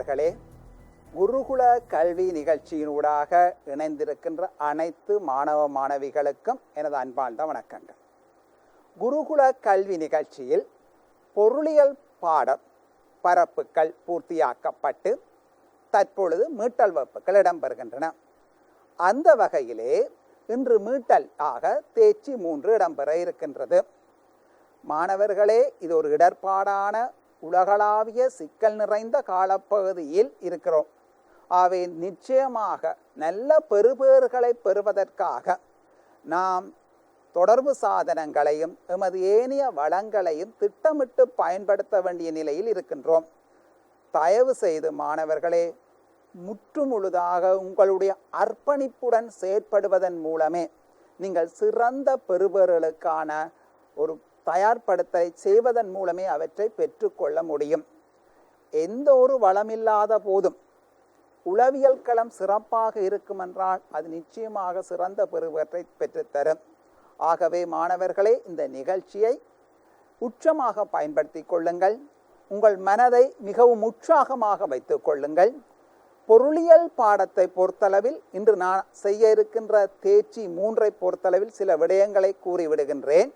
நண்பர்களே, குருகுல கல்வி நிகழ்ச்சியினூடாக இணைந்திருக்கின்ற அனைத்து மாணவ மாணவிகளுக்கும் எனது அன்பார்ந்த வணக்கங்கள். குருகுல கல்வி நிகழ்ச்சியில் பொருளியல் பாட பரப்புகள் பூர்த்தியாக்கப்பட்டு தற்பொழுது மீட்டல் வகுப்புகள் இடம்பெறுகின்றன. அந்த வகையிலே இன்று மீட்டல் ஆக தேர்ச்சி 3 இடம்பெற இருக்கின்றது. மாணவர்களே, இது ஒரு இடர்பாடான உலகளாவிய சிக்கல் நிறைந்த காலப்பகுதியில் இருக்கிறோம். ஆகவே நிச்சயமாக நல்ல பெறுபேறுகளை பெறுவதற்காக நாம் தொடர்பு சாதனங்களையும் எமது ஏனைய வளங்களையும் திட்டமிட்டு பயன்படுத்த வேண்டிய நிலையில் இருக்கின்றோம். தயவு செய்து மாணவர்களே, முற்றுமுழுதாக உங்களுடைய அர்ப்பணிப்புடன் செயற்படுவதன் மூலமே நீங்கள் சிறந்த பெறுபேறுகளுக்கான ஒரு தயார்படுத்தலை செய்வதன் மூலமே அவற்றை பெற்றுக்கொள்ள முடியும். எந்த ஒரு வளமில்லாத போதும் உளவியல் களம் சிறப்பாக இருக்குமென்றால் அது நிச்சயமாக சிறந்த பெறுபேற்றை பெற்றுத்தரும். ஆகவே மாணவர்களே, இந்த நிகழ்ச்சியை உச்சமாக பயன்படுத்தி கொள்ளுங்கள். உங்கள் மனதை மிகவும் உற்சாகமாக வைத்துக் கொள்ளுங்கள். பொருளியல் பாடத்தை பொறுத்தளவில் இன்று நான் செய்ய இருக்கின்ற தேர்ச்சி 3 பொறுத்தளவில் சில விடயங்களை கூறிவிடுகின்றேன்.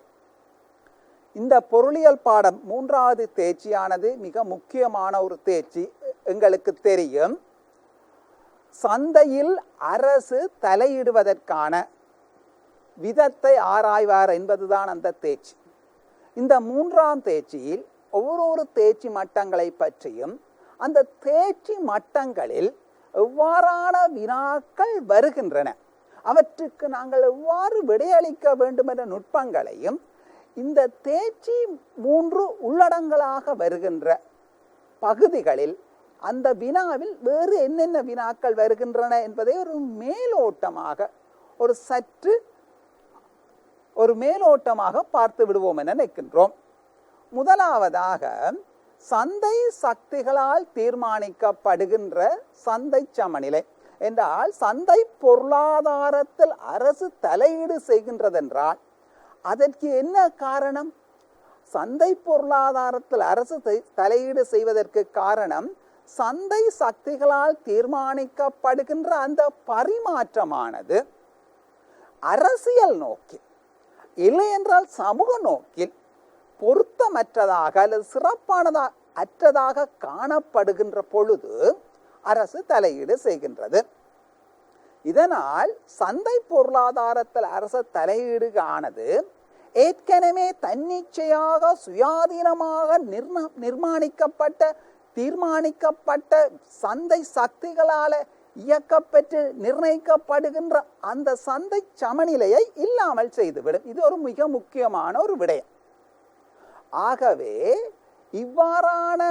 இந்த பொருளியல் பாடம் 3வது தேர்ச்சியானது மிக முக்கியமான ஒரு தேர்ச்சி. எங்களுக்கு தெரியும், சந்தையில் அரசு தலையிடுவதற்கான விதத்தை ஆராய்வார் என்பதுதான் அந்த தேர்ச்சி. இந்த 3ஆம் தேர்ச்சியில் ஒவ்வொரு தேர்ச்சி மட்டங்களை பற்றியும் அந்த தேர்ச்சி மட்டங்களில் எவ்வாறான வினாக்கள் வருகின்றன, அவற்றுக்கு நாங்கள் எவ்வாறு விடையளிக்க வேண்டும் என்ற நுட்பங்களையும் இந்த தேர்ச்சி 3 உள்ளடங்களாக வருகின்ற பகுதிகளில் அந்த வினாவில் வேறு என்னென்ன வினாக்கள் வருகின்றன என்பதை ஒரு மேலோட்டமாக பார்த்து விடுவோம் என நினைக்கின்றோம். முதலாவதாக, சந்தை சக்திகளால் தீர்மானிக்கப்படுகின்ற சந்தை சமநிலை என்றால், சந்தை பொருளாதாரத்தில் அரசு தலையீடு செய்கின்றதென்றால் அதற்கு என்ன காரணம்? சந்தை பொருளாதாரத்தில் அரசு தலையீடு செய்வதற்கு காரணம் சந்தை சக்திகளால் தீர்மானிக்கப்படுகின்ற அந்த பரிமாற்றமானது அரசியல் நோக்கில் இல்லை என்றால் சமூக நோக்கில் பொருத்தமற்றதாக அல்லது சிறப்பானதாக அற்றதாக காணப்படுகின்ற பொழுது அரசு தலையீடு செய்கின்றது. இதனால் சந்தை பொருளாதாரத்தில் அரசு தலையீடு ஆனது ஏற்கனவே தன்னிச்சையாக சுயாதீனமாக தீர்மானிக்கப்பட்ட சந்தை சக்திகளால் இயக்கப்பெற்று நிர்ணயிக்கப்படுகின்ற அந்த சந்தை சமநிலையை இல்லாமல் செய்துவிடும். இது ஒரு மிக முக்கியமான ஒரு விடயம். ஆகவே இவ்வாறான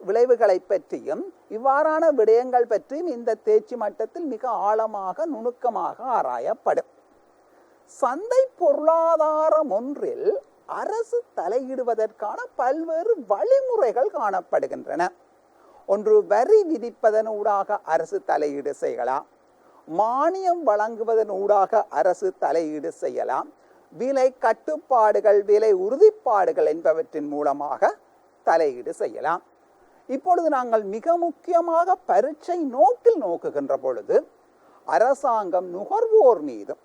விளைவுகளை பற்றியும் இவ்வாறான விடயங்கள் பற்றியும் இந்த தேர்ச்சி மட்டத்தில் மிக ஆழமாக நுணுக்கமாக ஆராயப்படும். சந்தை பொருளாதாரம் ஒன்றில் அரசு தலையிடுவதற்கான பல்வேறு வழிமுறைகள் காணப்படுகின்றன. ஒன்று, வரி விதிப்பதன் ஊடாக அரசு தலையீடு செய்யலாம். மானியம் வழங்குவதன் ஊடாக அரசு தலையீடு செய்யலாம். விலை கட்டுப்பாடுகள், விலை உறுதிப்பாடுகள் என்பவற்றின் மூலமாக தலையீடு செய்யலாம். இப்பொழுது நாங்கள் மிக முக்கியமாக பரீட்சை நோக்கில் நோக்குகின்ற பொழுது அரசாங்கம் நுகர்வோர் மீதும்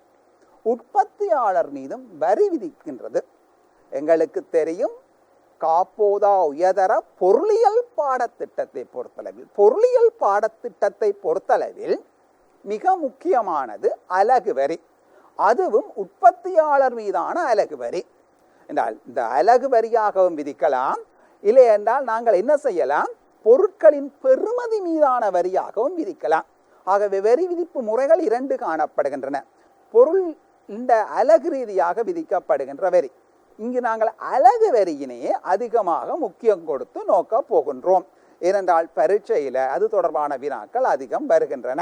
உற்பத்தியாளர் மீதும் வரி விதிக்கின்றது. எங்களுக்கு தெரியும், காப்போதா உயர்தர பொருளியல் பாடத்திட்டத்தை பொறுத்தளவில் மிக முக்கியமானது அலகு வரி. அதுவும் உற்பத்தியாளர் மீதான அலகு வரி என்றால் இந்த அலகு வரியாகவும் விதிக்கலாம். இல்லை என்றால் நாங்கள் என்ன செய்யலாம், பொருட்களின் பெறுமதி மீதான வரியாகவும் விதிக்கலாம். ஆகவே வரி விதிப்பு முறைகள் 2 காணப்படுகின்றன. பொருள் இந்த அலகு ரீதியாக விதிக்கப்படுகின்ற வரி. இங்கு நாங்கள் அலகு வரியினையே அதிகமாக முக்கியம் கொடுத்து நோக்க போகின்றோம். ஏனென்றால் பரீட்சையில அது தொடர்பான வினாக்கள் அதிகம் வருகின்றன.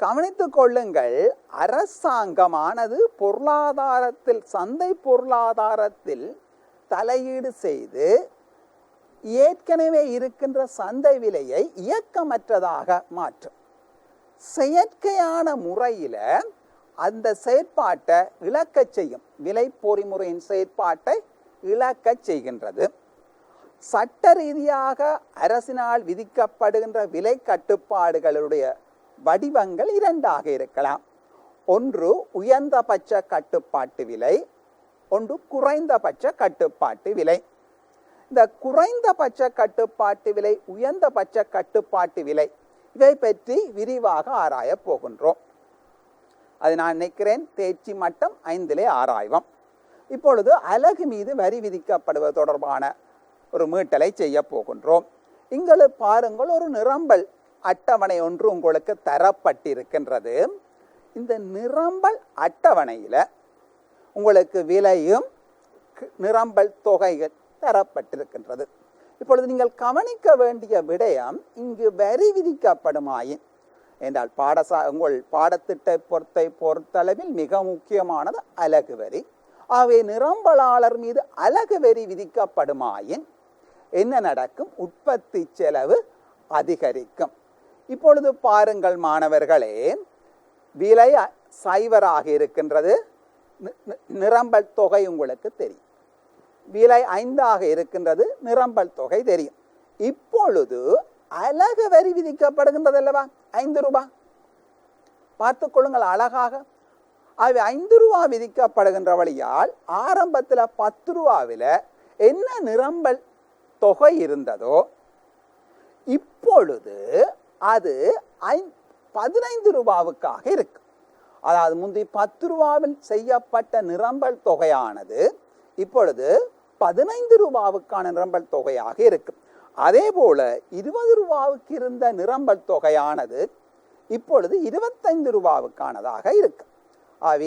கவனித்துக் கொள்ளுங்கள், அரசாங்கமானது சந்தை பொருளாதாரத்தில் தலையீடு செய்து ஏற்கனவே இருக்கின்ற சந்தை விலையை இயக்கமற்றதாக மாற்றும். செயற்கையான முறையில அந்த செயற்பாட்டை இழக்க செய்யும். விலை பொறிமுறையின் செயற்பாட்டை இழக்க செய்கின்றது. சட்ட ரீதியாக அரசினால் விதிக்கப்படுகின்ற விலை கட்டுப்பாடுகளுடைய வடிவங்கள் இரண்டாக இருக்கலாம். ஒன்று உயர்ந்தபட்ச கட்டுப்பாட்டு விலை, ஒன்று குறைந்தபட்ச கட்டுப்பாட்டு விலை. இந்த குறைந்தபட்ச கட்டுப்பாட்டு விலை, உயர்ந்தபட்ச கட்டுப்பாட்டு விலை, இவை பற்றி விரிவாக ஆராய போகின்றோம். அது நான் நினைக்கிறேன் தேர்ச்சி மட்டம் 5 ஆராய்வோம். இப்பொழுது அலகு மீது வரி விதிக்கப்படுவது தொடர்பான ஒரு மீட்டலை செய்ய போகின்றோம். இங்கே பாருங்கள், ஒரு நிரம்பல் அட்டவணை ஒன்று உங்களுக்கு தரப்பட்டிருக்கின்றது. இந்த நிரம்பல் அட்டவணையில் உங்களுக்கு விலையும் நிரம்பல் தொகைகள் தரப்பட்டிருக்கின்றது. இப்பொழுது நீங்கள் கவனிக்க வேண்டிய விடயம், இங்கு வரி விதிக்கப்படுமாயின் என்றால் உங்கள் பாடத்திட்டத்தை பொறுத்தளவில் மிக முக்கியமானது அலகு வரி. ஆகவே நிரம்பலாளர் மீது அலகு வரி விதிக்கப்படுமாயின் என்ன நடக்கும்? உற்பத்தி செலவு அதிகரிக்கும். இப்பொழுது பாருங்கள் மாணவர்களே, விலை 0 இருக்கின்றது. நிரம்பல் தொகை உங்களுக்கு தெரியும். விலை 5 இருக்கின்றது. நிரம்பல் தொகை தெரியும். இப்பொழுது அலகு வரி விதிக்கப்படுகின்றது அல்லவா? 5 ரூபாய். பார்த்துக் கொள்ளுங்கள் அழகாக. அவை 5 ரூபாய் விதிக்கப்படுகின்ற வழியால் ஆரம்பத்தில் 10 ரூபாவில் என்ன நிரம்பல் தொகை இருந்ததோ இப்பொழுது அது 15 ரூபாவுக்காக இருக்கு. அதாவது முந்தி 10 ரூபாவில் செய்யப்பட்ட நிரம்பல் தொகையானது இப்பொழுது 15 ரூபாவுக்கான நிரம்பல் தொகையாக இருக்கு. அதே போல 20 ரூபாவுக்கு இருந்த நிரம்பல் தொகையானது இப்பொழுது 25 ரூபாவுக்கானதாக இருக்கு.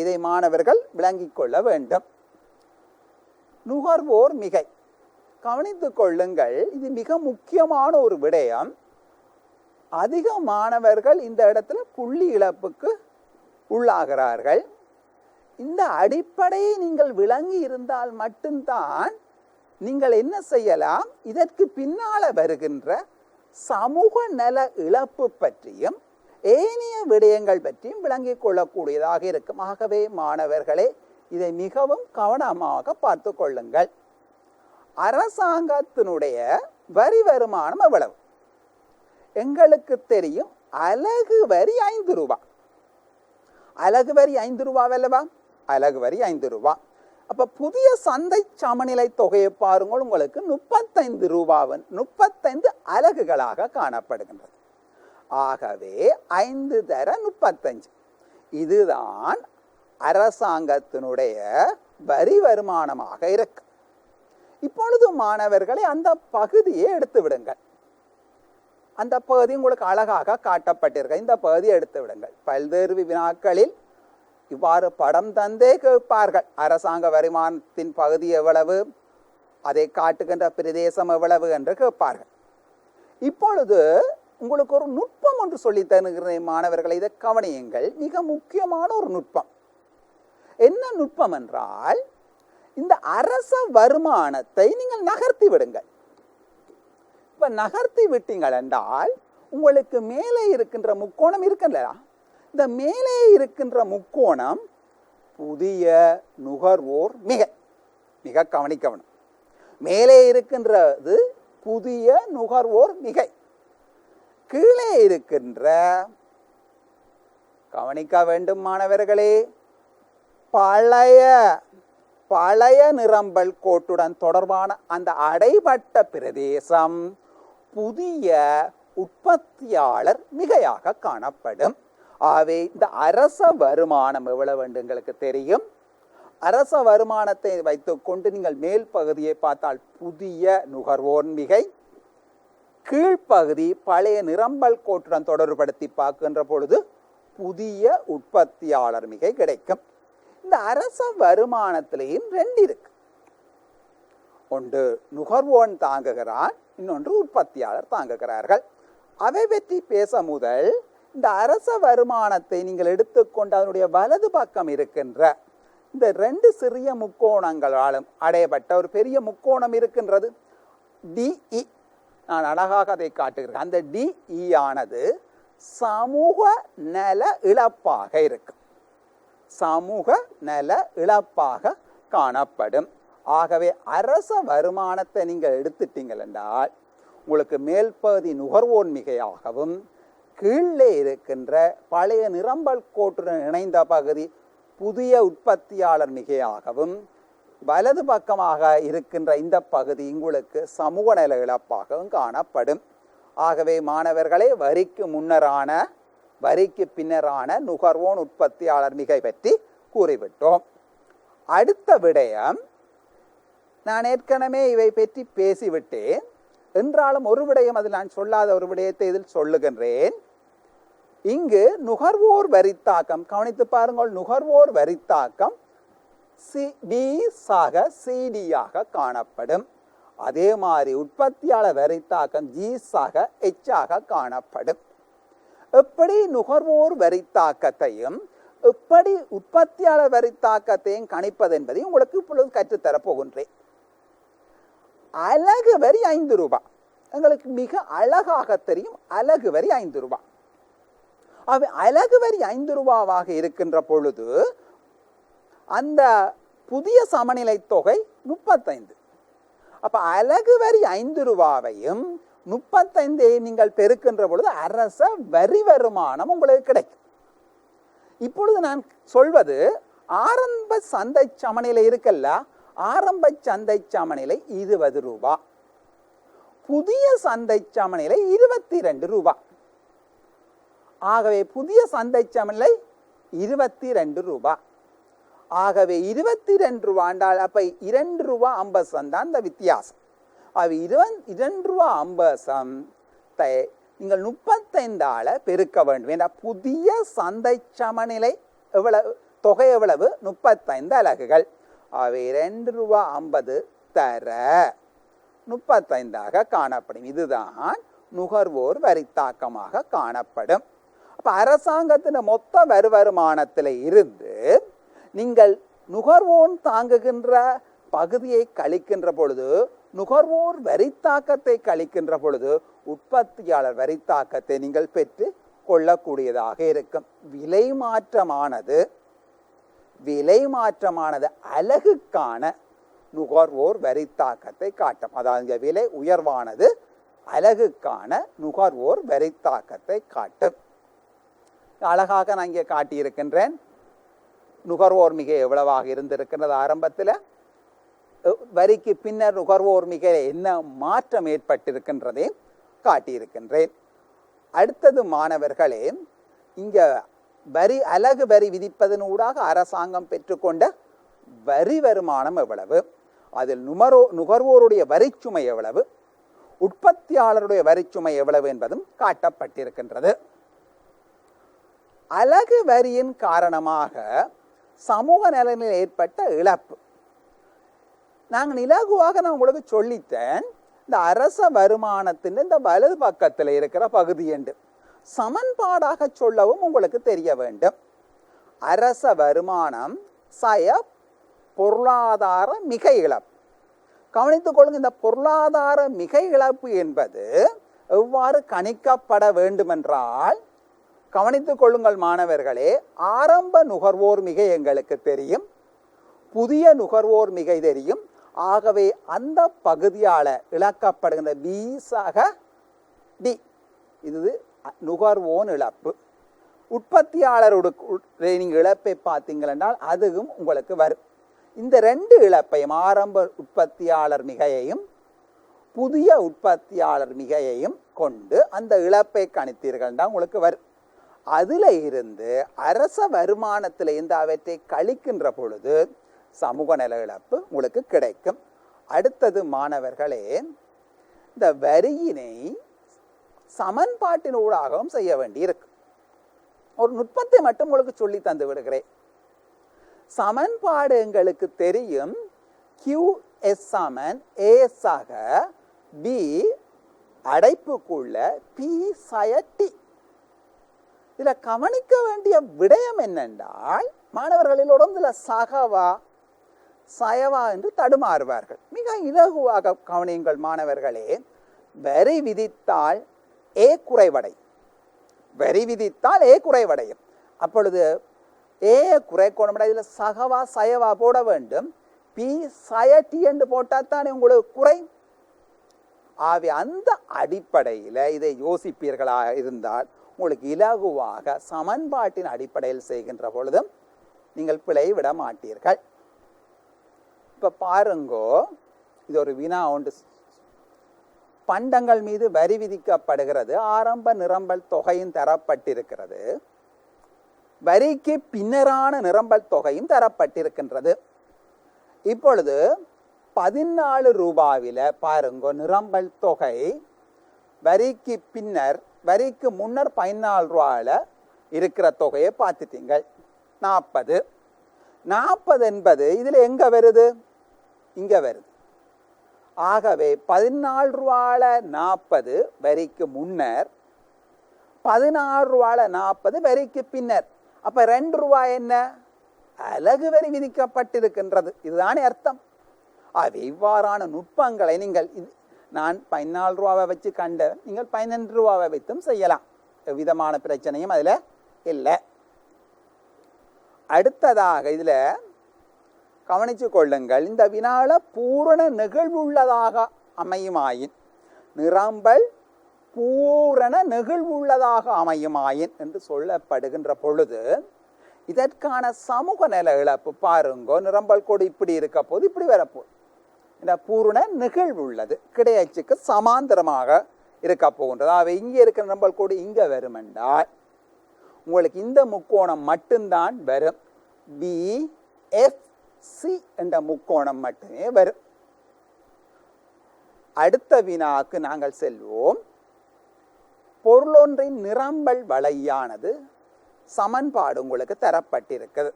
இதை மாணவர்கள் விளங்கிக் கொள்ள வேண்டும். நுகர்வோர் மிகை கவனித்துக் கொள்ளுங்கள். இது மிக முக்கியமான ஒரு விடயம். அதிக மாணவர்கள் இந்த இடத்துல புள்ளி இழப்புக்கு உள்ளாகிறார்கள். இந்த அடிப்படையை நீங்கள் விளங்கி இருந்தால் மட்டும்தான் நீங்கள் என்ன செய்யலாம், இதற்கு பின்னால வருகின்ற சமூக நல இழப்பு பற்றியும் ஏனைய விடயங்கள் பற்றியும் விளங்கிக் கொள்ளக்கூடியதாக இருக்கும். ஆகவே மாணவர்களே, இதை மிகவும் கவனமாக பார்த்து கொள்ளுங்கள். அரசாங்கத்தினுடைய வரி வருமானம் எவ்வளவு? எங்களுக்கு தெரியும், அலகு வரி 5 ரூபாய். அலகு வரி 5 ரூபாய் அல்லவா? அலகு வரி 5 ரூபாய். அப்ப புதிய சந்தை சமநிலை தொகையை பாருங்கள், உங்களுக்கு 35 ரூபாய் 35 அலகுகளாக காணப்படுகின்றது. ஆகவே 5 தர 35. இதுதான் அரசாங்கத்தினுடைய வரி வருமானமாக இருக்கு. இப்பொழுது மாணவர்களை அந்த பகுதியை எடுத்து விடுங்கள். அந்த பகுதி உங்களுக்கு அழகாக காட்டப்பட்டிருக்க இந்த பகுதியை எடுத்து விடுங்கள். பல்வேறு வினாக்களில் இவ்வாறு படம் தந்தே கேட்பார்கள். அரசாங்க வருமானத்தின் பகுதி எவ்வளவு, அதை காட்டுகின்ற பிரதேசம் எவ்வளவு என்று கேட்பார்கள். இப்பொழுது உங்களுக்கு ஒரு நுட்பம் ஒன்று சொல்லி தருகிறேன் மாணவர்களை, இதை கவனியுங்கள். மிக முக்கியமான ஒரு நுட்பம். என்ன நுட்பம் என்றால், இந்த அரச வருமானத்தை நீங்கள் நகர்த்தி விடுங்கள். இப்ப நகர்த்தி விட்டீங்கள் என்றால் உங்களுக்கு மேலே இருக்கின்ற முக்கோணம் இருக்கின்றதா? இந்த மேலே இருக்கின்ற முக்கோணம் புதிய நுகர்வோர் மிகை. மிக கவனிக்கணும். மேலே இருக்கின்றது புதிய நுகர்வோர் மிகை. கீழே இருக்கின்ற, கவனிக்க வேண்டும் மாணவர்களே, பழைய நிரம்பல் கோட்டுடன் தொடர்பான அந்த அடைபட்ட பிரதேசம் புதிய உற்பத்தியாளர் மிகையாக காணப்படும். ஆகவே இந்த அரச வருமானம் எவ்வளவு என்று எங்களுக்கு தெரியும். அரச வருமானத்தை வைத்துக்கொண்டு நீங்கள் மேல் பகுதியை பார்த்தால் புதிய நுகர்வோர் மிகை, கீழ்ப்பகுதி பழைய நிரம்பல் கோட்டுடன் தொடர்புபடுத்தி பார்க்கின்ற பொழுது புதிய உற்பத்தியாளர் மிகை கிடைக்கும். இந்த அரச வருமானத்திலேயும் 2 இருக்கு. ஒன்று நுகர்வோன் தாங்குகிறான், இன்னொன்று உற்பத்தியாளர் தாங்குகிறார்கள். அவை பற்றி பேச முதல் இந்த அரச வருமானத்தை நீங்கள் எடுத்துக்கொண்டு அதனுடைய வலது பக்கம் இருக்கின்ற இந்த 2 சிறிய முக்கோணங்களாலும் அடையப்பட்ட ஒரு பெரிய முக்கோணம் இருக்கின்றது, டிஇ. நான் அழகாக அதை காட்டுகிறேன். அந்த டிஇ ஆனது சமூக நல இழப்பாக இருக்கும். சமூக நல இழப்பாக காணப்படும். ஆகவே அரச வருமானத்தை நீங்கள் எடுத்துட்டீங்கள் என்றால் உங்களுக்கு மேல்பகுதி நுகர்வோர் மிகையாகவும் கீழே இருக்கின்ற பழைய நிரம்பல் கோட்டுடன் இணைந்த பகுதி புதிய உற்பத்தியாளர் மிகையாகவும் வலது பக்கமாக இருக்கின்ற இந்த பகுதி உங்களுக்கு சமூக நல இழப்பாகவும் காணப்படும். ஆகவே மாணவர்களே, வரிக்கு முன்னரான வரிக்கு பின்னரான நுகர்வோன் உற்பத்தியாளர் மிகை பற்றி கூறிவிட்டோம். அடுத்த விடயம், நான் ஏற்கனவே இவை பற்றி பேசிவிட்டேன் என்றாலும் ஒரு விடயம் அதில் நான் சொல்லாத ஒரு விடயத்தை இதில் சொல்லுகின்றேன். இங்கு நுகர்வோர் வரித்தாக்கம் கவனித்து பாருங்கள். நுகர்வோர் வரித்தாக்கம் பி சாக சிடியாக காணப்படும். அதே மாதிரி உற்பத்தியாளர் வரித்தாக்கம் ஜி சாக எச்சாக காணப்படும். எப்படி நுகர்வோர் வரித்தாக்கத்தையும் எப்படி உற்பத்தியாளர் வரித்தாக்கத்தையும் கணிப்பது என்பதை உங்களுக்கு இப்பொழுது கற்றுத்தரப்போகின்றேன். அலகு வரி 5 ரூபாய் எங்களுக்கு மிக அழகாக தெரியும். அலகு வரி 5 ரூபாய். அலகு வரி 5 ரூபாவாக இருக்கின்ற பொழுது அந்த புதிய சமநிலை தொகை 35. அப்ப அலகு வரி 5 ரூபாவையும் 35 நீங்கள் பெருக்கின்ற பொழுது அரச வரி வருமானம் உங்களுக்கு கிடைக்கும். இப்பொழுது நான் சொல்வது ஆரம்ப சந்தை சமநிலை இருக்கல்ல, ஆரம்ப சந்தை சமநிலை 20 ரூபாய், புதிய சந்தை சமநிலை 22 ரூபாய். ஆகவே புதிய சந்தை சமநிலை 22 ரூபாய். ஆகவே 22 ரூபாய் என்றால் அப்ப 2 ரூபாய் 50 தான் இந்த வித்தியாசம். 2 ரூபாய் 50 நீங்கள் 35 பெருக்க வேண்டும். ஏன்னா புதிய சந்தை சமநிலை எவ்வளவு தொகை எவ்வளவு? 35 அலகுகள். அவை 2 ரூபாய் 50 தர 35 காணப்படும். இதுதான் நுகர்வோர் வரித்தாக்கமாக காணப்படும். அப்ப அரசாங்கத்தின் மொத்த வருமானத்தில் இருந்து நீங்கள் நுகர்வோர் தாங்குகின்ற பகுதியை கழிக்கின்ற பொழுது, நுகர்வோர் வரித்தாக்கத்தை கழிக்கின்ற பொழுது உற்பத்தியாளர் வரித்தாக்கத்தை நீங்கள் பெற்று கொள்ளக்கூடியதாக இருக்கும். விலை மாற்றமானது அலகுக்கான நுகர்வோர் வரித்தாக்கத்தை காட்டும். அதாவது விலை உயர்வானது அலகுக்கான நுகர்வோர் வரித்தாக்கத்தை காட்டும். அழகாக நான் இங்கே காட்டியிருக்கின்றேன். நுகர்வோர் மிகை எவ்வளவாக இருந்திருக்கிறது ஆரம்பத்தில், வரிக்கு பின்னர் நுகர்வோர் மிக என்ன மாற்றம் ஏற்பட்டிருக்கின்றதை காட்டியிருக்கின்றேன். அடுத்தது மாணவர்களே, இங்க அலகு வரி விதிப்பதனூடாக அரசாங்கம் பெற்றுக்கொண்ட வரி வருமானம் எவ்வளவு, அதில் நுகர்வோருடைய வரிச்சுமை எவ்வளவு, உற்பத்தியாளருடைய வரிச்சுமை எவ்வளவு என்பதும் காட்டப்பட்டிருக்கின்றது. அலகு வரியின் காரணமாக சமூக நலனில் ஏற்பட்ட இழப்பு நாங்கள் இலகுவாக நான் உங்களுக்கு சொல்லித்தேன். இந்த அரச வருமானத்தின் இந்த வலது பக்கத்தில் இருக்கிற பகுதி என்று சமன்பாடாக சொல்லவும் உங்களுக்கு தெரிய வேண்டும். அரச வருமானம் பொருளாதார மிகை இழப்பு. கவனித்துக் கொள்ளுங்க, இந்த பொருளாதார மிகை இழப்பு என்பது எவ்வாறு கணிக்கப்பட வேண்டுமென்றால், கவனித்துக் கொள்ளுங்கள் மாணவர்களே, ஆரம்ப நுகர்வோர் மிகை எங்களுக்கு தெரியும், புதிய நுகர்வோர் மிகை தெரியும். ஆகவே அந்த பகுதியால இழக்கப்படுகின்ற பி சக டி, இது நுகர்வோன் இழப்பு. உற்பத்தியாளருடைய இழப்பை பார்த்தீங்கள் என்றால் அதுவும் உங்களுக்கு வரும். இந்த 2 இழப்பையும், ஆரம்ப உற்பத்தியாளர் மிகையையும் புதிய உற்பத்தியாளர் மிகையையும் கொண்டு அந்த இழப்பை கணித்தீர்கள் என்றால் உங்களுக்கு வரும். அதுல இருந்து அரச வருமானத்தில் இருந்து அவற்றை கழிக்கின்ற பொழுது சமூக நல இழப்பு உங்களுக்கு கிடைக்கும். அடுத்தது மாணவர்களே, இந்த வரியினை சமன்பாட்டினூடாகவும் செய்ய வேண்டியிருக்கு. ஒரு நுட்பத்தை மட்டும் உங்களுக்கு சொல்லி தந்து விடுகிறேன். சமன்பாடு எங்களுக்கு தெரியும். QS சமன் AS ஆக B அடைப்புக்குள்ள P சய T. இதுல கவனிக்க வேண்டிய விடயம் என்னென்றால், மாணவர்களிலோட இதுல சகவா சயவா என்று தடுமாறுவார்கள். மிக இலகுவாக கவனியுங்கள் மாணவர்களே. வரி விதித்தால் ஏ குறைவடை, வரி விதித்தால் ஏ குறைவடையும். அப்பொழுது ஏ குறைக்கணும், இதில் சகவா சயவா போட வேண்டும். பி சயட்டி என்று போட்டாத்தானே உங்களுக்கு குறை. ஆகவே அந்த அடிப்படையில் இதை யோசிப்பீர்களாக இருந்தால் உங்களுக்கு இலகுவாக சமன்பாட்டின் அடிப்படையில் செய்கின்ற பொழுதும் நீங்கள் பிழை விட மாட்டீர்கள். இப்ப பாருங்கோ, இது ஒரு வினா ஒன்று. பண்டங்கள் மீது வரி விதிக்கப்படுகிறது. ஆரம்ப நிரம்பல் தொகையும் தரப்பட்டிருக்கிறது. வரிக்கு பின்னரான நிரம்பல் தொகையும் தரப்பட்டிருக்கின்றது. இப்பொழுது 14 ரூபாயில பாருங்க, நிரம்பல் தொகை வரிக்கு பின்னர் வரிக்கு முன்னர் 14 ரூபாயில இருக்கிற தொகையை பார்த்துட்டீங்க. 40 என்பது இதுல எங்க வருது? இங்க வருது. ஆகவே 14 ரூபாயில 40 வரிக்கு முன்னர், 16 ரூபாயில 40 வரிக்கு பின்னர். அப்ப 2 ரூபாய் என்ன? அலகு வரி விதிக்கப்பட்டிருக்கின்றது. இதுதானே அர்த்தம். இவ்வாறான நுட்பங்களை நீங்கள் நான் 14 ரூபாவை வச்சு கண்ட நீங்கள் 12 ரூபாவை வைத்தும் செய்யலாம். எவ்விதமான பிரச்சனையும் அதுல இல்லை. அடுத்ததாக இதுல கவனிச்சு கொள்ளுங்கள், இந்த வினால பூரண நிகழ்வுள்ளதாக அமையுமாயின், நிரம்பல் பூரண நிகழ்வுள்ளதாக அமையுமாயின் என்று சொல்லப்படுகின்ற பொழுது இதற்கான சமூக நில இழப்பு பாருங்கோ, நிரம்பல் கோடு இப்படி இருக்க போது இப்படி வரப்போகுது. இந்த பூரண நிகழ்வுள்ளது கிடையாச்சுக்கு சமாந்தரமாக இருக்க போகின்றது. ஆகவே இங்கே இருக்கிற நிரம்பல் கோடு இங்க வரும் என்றால் உங்களுக்கு இந்த முக்கோணம் மட்டும்தான் வரும். BFC என்ற முக்கோணம் மட்டுமே வரும். அடுத்த வினாக்கு நாங்கள் செல்வோம். பொருளொன்றின் நிரம்பல் வளையானது சமன்பாடு உங்களுக்கு தரப்பட்டிருக்கிறது.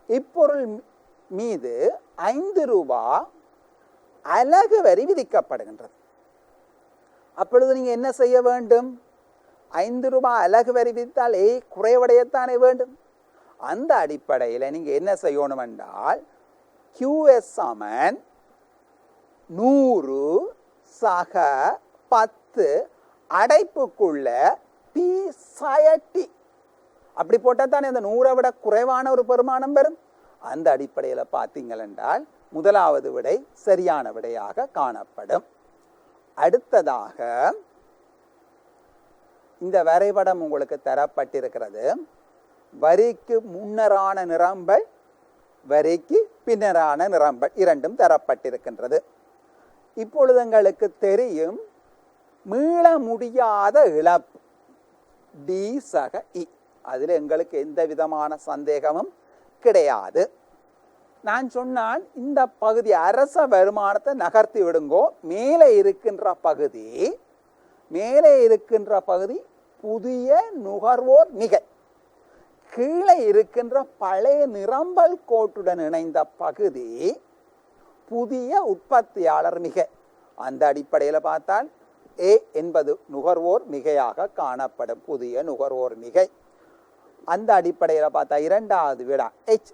இப்பொருள் மீது 5 ரூபாய் அலகு வரி விதிக்கப்படுகின்றது. அப்பொழுது நீங்க என்ன செய்ய வேண்டும்? 5 ரூபாய் அலகு வரி விதித்தால் குறைவடையத்தானே வேண்டும். அந்த அடிப்படையில் நீங்க என்ன செய்யணும் என்றால் QS சமன் 100 சக 10 அடைப்புக்குள்ள P அப்படி போட்டால் தானே அந்த 100 விட குறைவான ஒரு பெருமானம் வரும். அந்த அடிப்படையில் பார்த்தீங்கள் என்றால் முதலாவது விடை சரியான விடையாக காணப்படும். அடுத்ததாக இந்த வரைபடம் உங்களுக்கு தரப்பட்டிருக்கிறது. வரிக்கு முன்னரான நிரம்பல், வரிக்கு பின்னரான நிரம்பல் இரண்டும் தரப்பட்டிருக்கின்றது. இப்பொழுது எங்களுக்கு தெரியும் மீள முடியாத இழப்பு D சக E. அதில் எங்களுக்கு எந்த விதமான சந்தேகமும் கிடையாது. நான் சொன்னால் இந்த பகுதி அரச வருமானத்தை நகர்த்தி விடுங்கோ. மேலே இருக்கின்ற பகுதி புதிய நுகர்வோர் மிகை, கீழே இருக்கின்ற பழைய நிரம்பல் கோட்டுடன் இணைந்த பகுதி புதிய உற்பத்தியாளர் மிகை. அந்த அடிப்படையில் பார்த்தால் A என்பது நுகர்வோர் மிகையாக காணப்படும், புதிய நுகர்வோர் மிகை. அந்த அடிப்படையில் பார்த்தா இரண்டாவது விடா H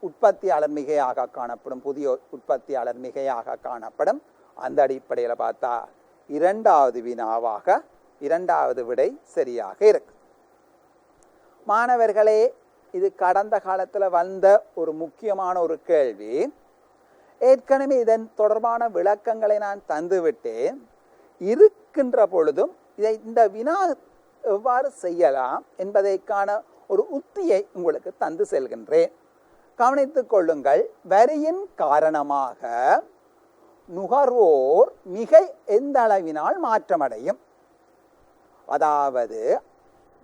உற்பத்தியாளர் மிகையாக காணப்படும், புதிய உற்பத்தியாளர் மிகையாக காணப்படும். அந்த அடிப்படையில் பார்த்தா இரண்டாவது வினாவாக இரண்டாவது விடை சரியாக இருக்கு. மாணவர்களே, இது கடந்த காலத்தில் வந்த ஒரு முக்கியமான ஒரு கேள்வி. ஏற்கனவே இதன் தொடர்பான விளக்கங்களை நான் தந்துவிட்டேன். இருக்கின்ற பொழுதும் இந்த வினா எவ்வாறு செய்யலாம் என்பதற்கான ஒரு உத்தியை உங்களுக்கு தந்து செல்கின்றேன். கவனித்துக் கொள்ளுங்கள். வரியின் காரணமாக நுகர்வோர் மிகை எந்த அளவினால் மாற்றமடையும்? அதாவது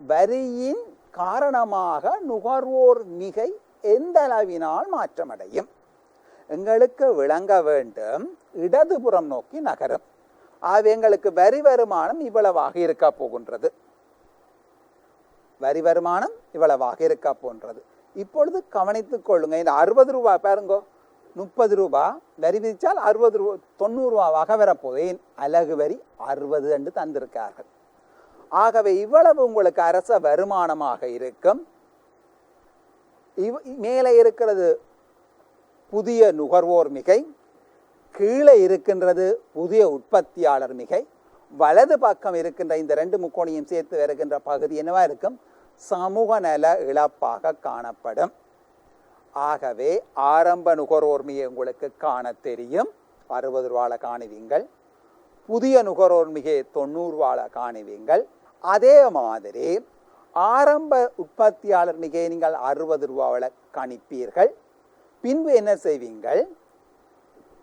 வரியின் காரணமாக நுகர்வோர் மிகை எந்த அளவினால் மாற்றமடையும்? எங்களுக்கு விளங்க வேண்டும். இடதுபுறம் நோக்கி நகரும். ஆகவே எங்களுக்கு வரி வருமானம் இவ்வளவாக இருக்க போகின்றது. வரி வருமானம் இவ்வளவாக இருக்க போன்றது. இப்பொழுது கவனித்துக் கொள்ளுங்க. இந்த 60 ரூபாய் பாருங்க, 30 ரூபாய் வரி விதித்தால் 60 ரூபாய் 90 ரூபாவாக வரப்போதேன். அலகு வரி 60 என்று தந்திருக்கார்கள். ஆகவே இவ்வளவு உங்களுக்கு அரச வருமானமாக இருக்கும். மேலே இருக்கிறது புதிய நுகர்வோர் மிகை, கீழே இருக்கின்றது புதிய உற்பத்தியாளர் மிகை, வலது பக்கம் இருக்கின்ற இந்த 2 முக்கோணியும் சேர்த்து வருகின்ற பகுதி என்னவா இருக்கும்? சமூக நல இழப்பாக காணப்படும். ஆகவே ஆரம்ப நுகர்வோர்மிகை உங்களுக்கு காண தெரியும், 60 ரூபால காணுவீங்கள். புதிய நுகர்வோர்மிகை 90 ரூபால காணுவீங்கள். அதே மாதிரி ஆரம்ப உற்பத்தியாளர் மிகையை நீங்கள் 60 ரூபாவில் கணிப்பீர்கள். பின்பு என்ன செய்வீங்கள்,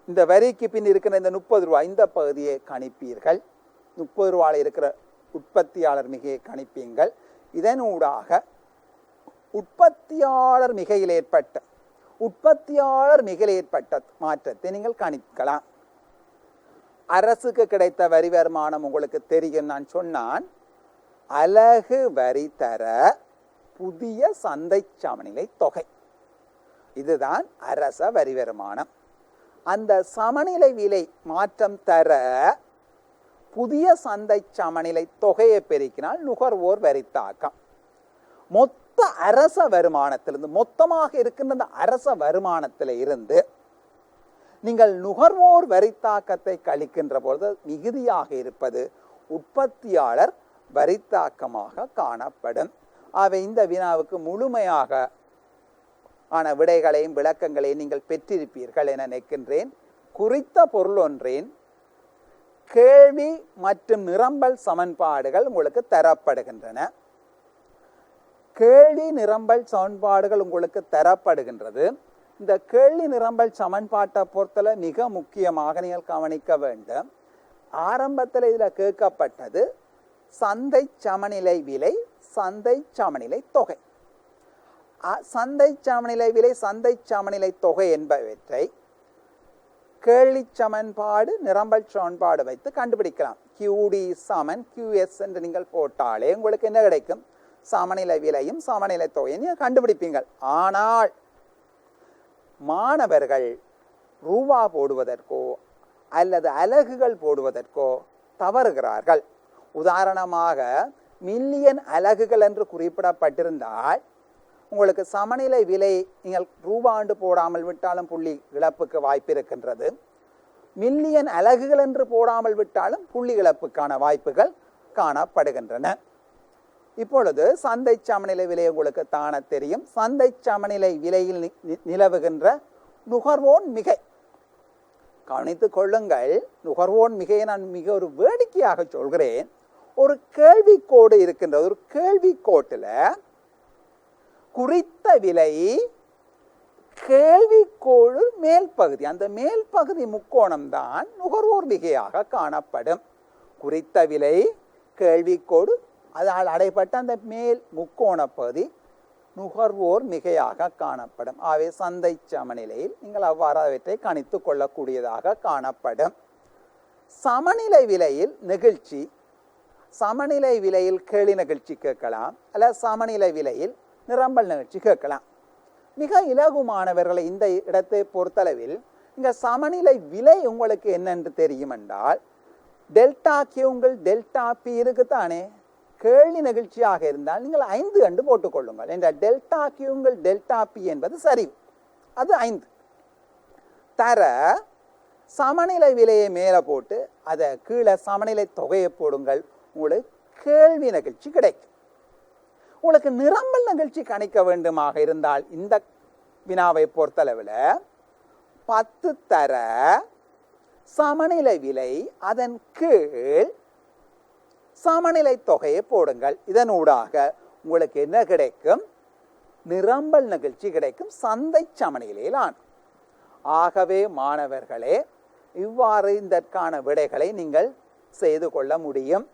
இந்த வரிக்கு பின் இருக்கிற இந்த 30 ரூபாய் இந்த பகுதியை கணிப்பீர்கள். 30 ரூபாயில் இருக்கிற உற்பத்தியாளர் மிகையை கணிப்பீங்கள். இதனூடாக உற்பத்தியாளர் மிகையில் ஏற்பட்ட மாற்றத்தை நீங்கள் கணிக்கலாம். அரசுக்கு கிடைத்த வரி வருமானம் உங்களுக்கு தெரியும். நான் சொன்னான், அலகு வரி தர புதிய சந்தை சமநிலை தொகை, இதுதான் அரச வரி வருமானம். அந்த சமநிலை விலை மாற்றம் தர புதிய சந்தை சமநிலை தொகையை பெருக்கினால் நுகர்வோர் வரி தாக்கம். மொத்த அரச வருமானத்திலிருந்து, மொத்தமாக இருக்கின்ற அரச வருமானத்தில் இருந்து நீங்கள் நுகர்வோர் வரி தாக்கத்தை கழிக்கின்ற பொழுது மிகுதியாக இருப்பது உற்பத்தியாளர் வரி தாக்கமாக காணப்படும். அவை இந்த வினாவுக்கு முழுமையாக ஆன விடைகளையும் விளக்கங்களையும் நீங்கள் பெற்றிருப்பீர்கள் என நினைக்கின்றேன். குறித்த பொருள் ஒன்றின் கேள்வி மற்றும் நிரம்பல் சமன்பாடுகள் உங்களுக்கு தரப்படுகின்றன. கேள்வி நிரம்பல் சமன்பாடுகள் உங்களுக்கு தரப்படுகின்றது. இந்த கேள்வி நிரம்பல் சமன்பாட்டை பொறுத்தல மிக முக்கியமாக நீங்கள் கவனிக்க வேண்டும். ஆரம்பத்தில் இதில் கேட்கப்பட்டது சந்தை சமநிலை விலை, சந்தை சமநிலை தொகை. சந்தை சமநிலை விலை, சந்தை சமநிலை தொகை என்பவற்றை கேள்வி சமன்பாடு நிரம்பல் சமன்பாடு வைத்து கண்டுபிடிக்கலாம். QD சமன் QS என்று நீங்கள் போட்டாலே உங்களுக்கு என்ன கிடைக்கும், சமநிலை விலையும் சமநிலை தொகையும் நீங்கள் கண்டுபிடிப்பீங்கள். ஆனால் மாணவர்கள் ரூபா போடுவதற்கோ அல்லது அலகுகள் போடுவதற்கோ தவறுகிறார்கள். உதாரணமாக மில்லியன் அலகுகள் என்று குறிப்பிடப்பட்டிருந்தால் உங்களுக்கு சமநிலை விலை நீங்கள் ரூபாண்டு போடாமல் விட்டாலும் புள்ளி இழப்புக்கு வாய்ப்பு இருக்கின்றது. மில்லியன் அலகுகள் என்று போடாமல் விட்டாலும் புள்ளி இழப்புக்கான வாய்ப்புகள் காணப்படுகின்றன. இப்பொழுது சந்தை சமநிலை விலை உங்களுக்கு தான தெரியும். சந்தை சமநிலை விலையில் நிலவுகின்ற நுகர்வோன் மிகை கவனித்துக் கொள்ளுங்கள். நுகர்வோன் மிகையை நான் மிக ஒரு வேடிக்கையாக சொல்கிறேன். ஒரு கேள்விக்கோடு இருக்கின்ற ஒரு கேள்விக்கோட்டில் குறித்த விலை கேள்விக்கோடு மேல் பகுதி, அந்த மேல் பகுதி முக்கோணம் தான் நுகர்வோர் மிகையாக காணப்படும். குறித்த விலை கேள்விக்கோடு அதால் அடைப்பட்ட அந்த மேல் முக்கோண பகுதி நுகர்வோர் மிகையாக காணப்படும். ஆகவே சந்தை சமநிலையில் நீங்கள் அவ்வாறு அவற்றை கணித்து கொள்ளக்கூடியதாக காணப்படும். சமநிலை விலையில் நிகழ்ச்சி, சமநிலை விலையில் கேள்வி நிகழ்ச்சி கேட்கலாம், அல்ல சமநிலை விலையில் நிரம்பல் நிகழ்ச்சி கேட்கலாம். மிக இலகுமானவர்களை இந்த இடத்தை பொறுத்தளவில் இங்க சமநிலை விலை உங்களுக்கு என்னென்று தெரியும் என்றால், டெல்டா கியூங்கள் டெல்டா பி இருக்குத்தானே. கேள்வி நிகழ்ச்சியாக இருந்தால் நீங்கள் 5 கண்டு போட்டுக்கொள்ளுங்கள். என்ற டெல்டா கியூங்கள் டெல்டா பி என்பது சரி, அது 5 தர சமநிலை விலையை மேலே போட்டு அதை கீழே சமநிலை தொகையை போடுங்கள். உங்களுக்கு கேள்வி நிகழ்ச்சி கிடைக்கும். உங்களுக்கு நிரம்பல் நிகழ்ச்சி கணிக்க வேண்டுமாக இருந்தால் இந்த வினாவை பொறுத்தளவில் 10 தர சமநிலை விலை அதன் கீழ் சமநிலை தொகையை போடுங்கள். இதனூடாக உங்களுக்கு என்ன கிடைக்கும், நிரம்பல் நிகழ்ச்சி கிடைக்கும் சந்தை சமநிலையிலான. ஆகவே மாணவர்களே, இவ்வாறு இதற்கான விடைகளை நீங்கள் செய்து கொள்ள முடியும்.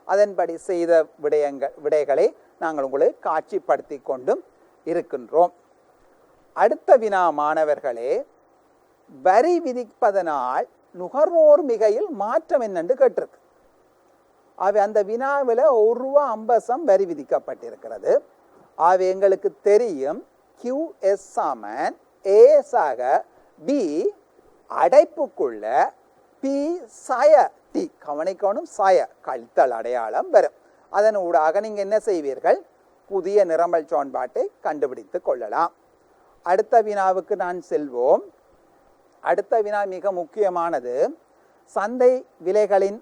அதன்படி செய்த விடைகளை நாங்கள் உங்களுக்கு காட்சிப்படுத்தி கொண்டும் இருக்கின்றோம். அடுத்த வினா மாணவர்களே, வரி விதிப்பதனால் நுகர்வோர் மிகையில் மாற்றம் என்னென்று கேட்டிருக்கு. அவை அந்த வினாவில் ₹1.50 வரி விதிக்கப்பட்டிருக்கிறது. அவை எங்களுக்கு தெரியும் QS சமன் AS ஆக B அடைப்புக்குள்ள P சய T, கவனிக்கணும், சய கழித்தல் அடையாளம் வரும். அதன் ஊடாக நீங்கள் என்ன செய்வீர்கள், புதிய நிரம்பல் சமன்பாட்டை கண்டுபிடித்து கொள்ளலாம். அடுத்த வினாவுக்கு நான் செல்வோம். அடுத்த வினா மிக முக்கியமானது. சந்தை விலைகளின்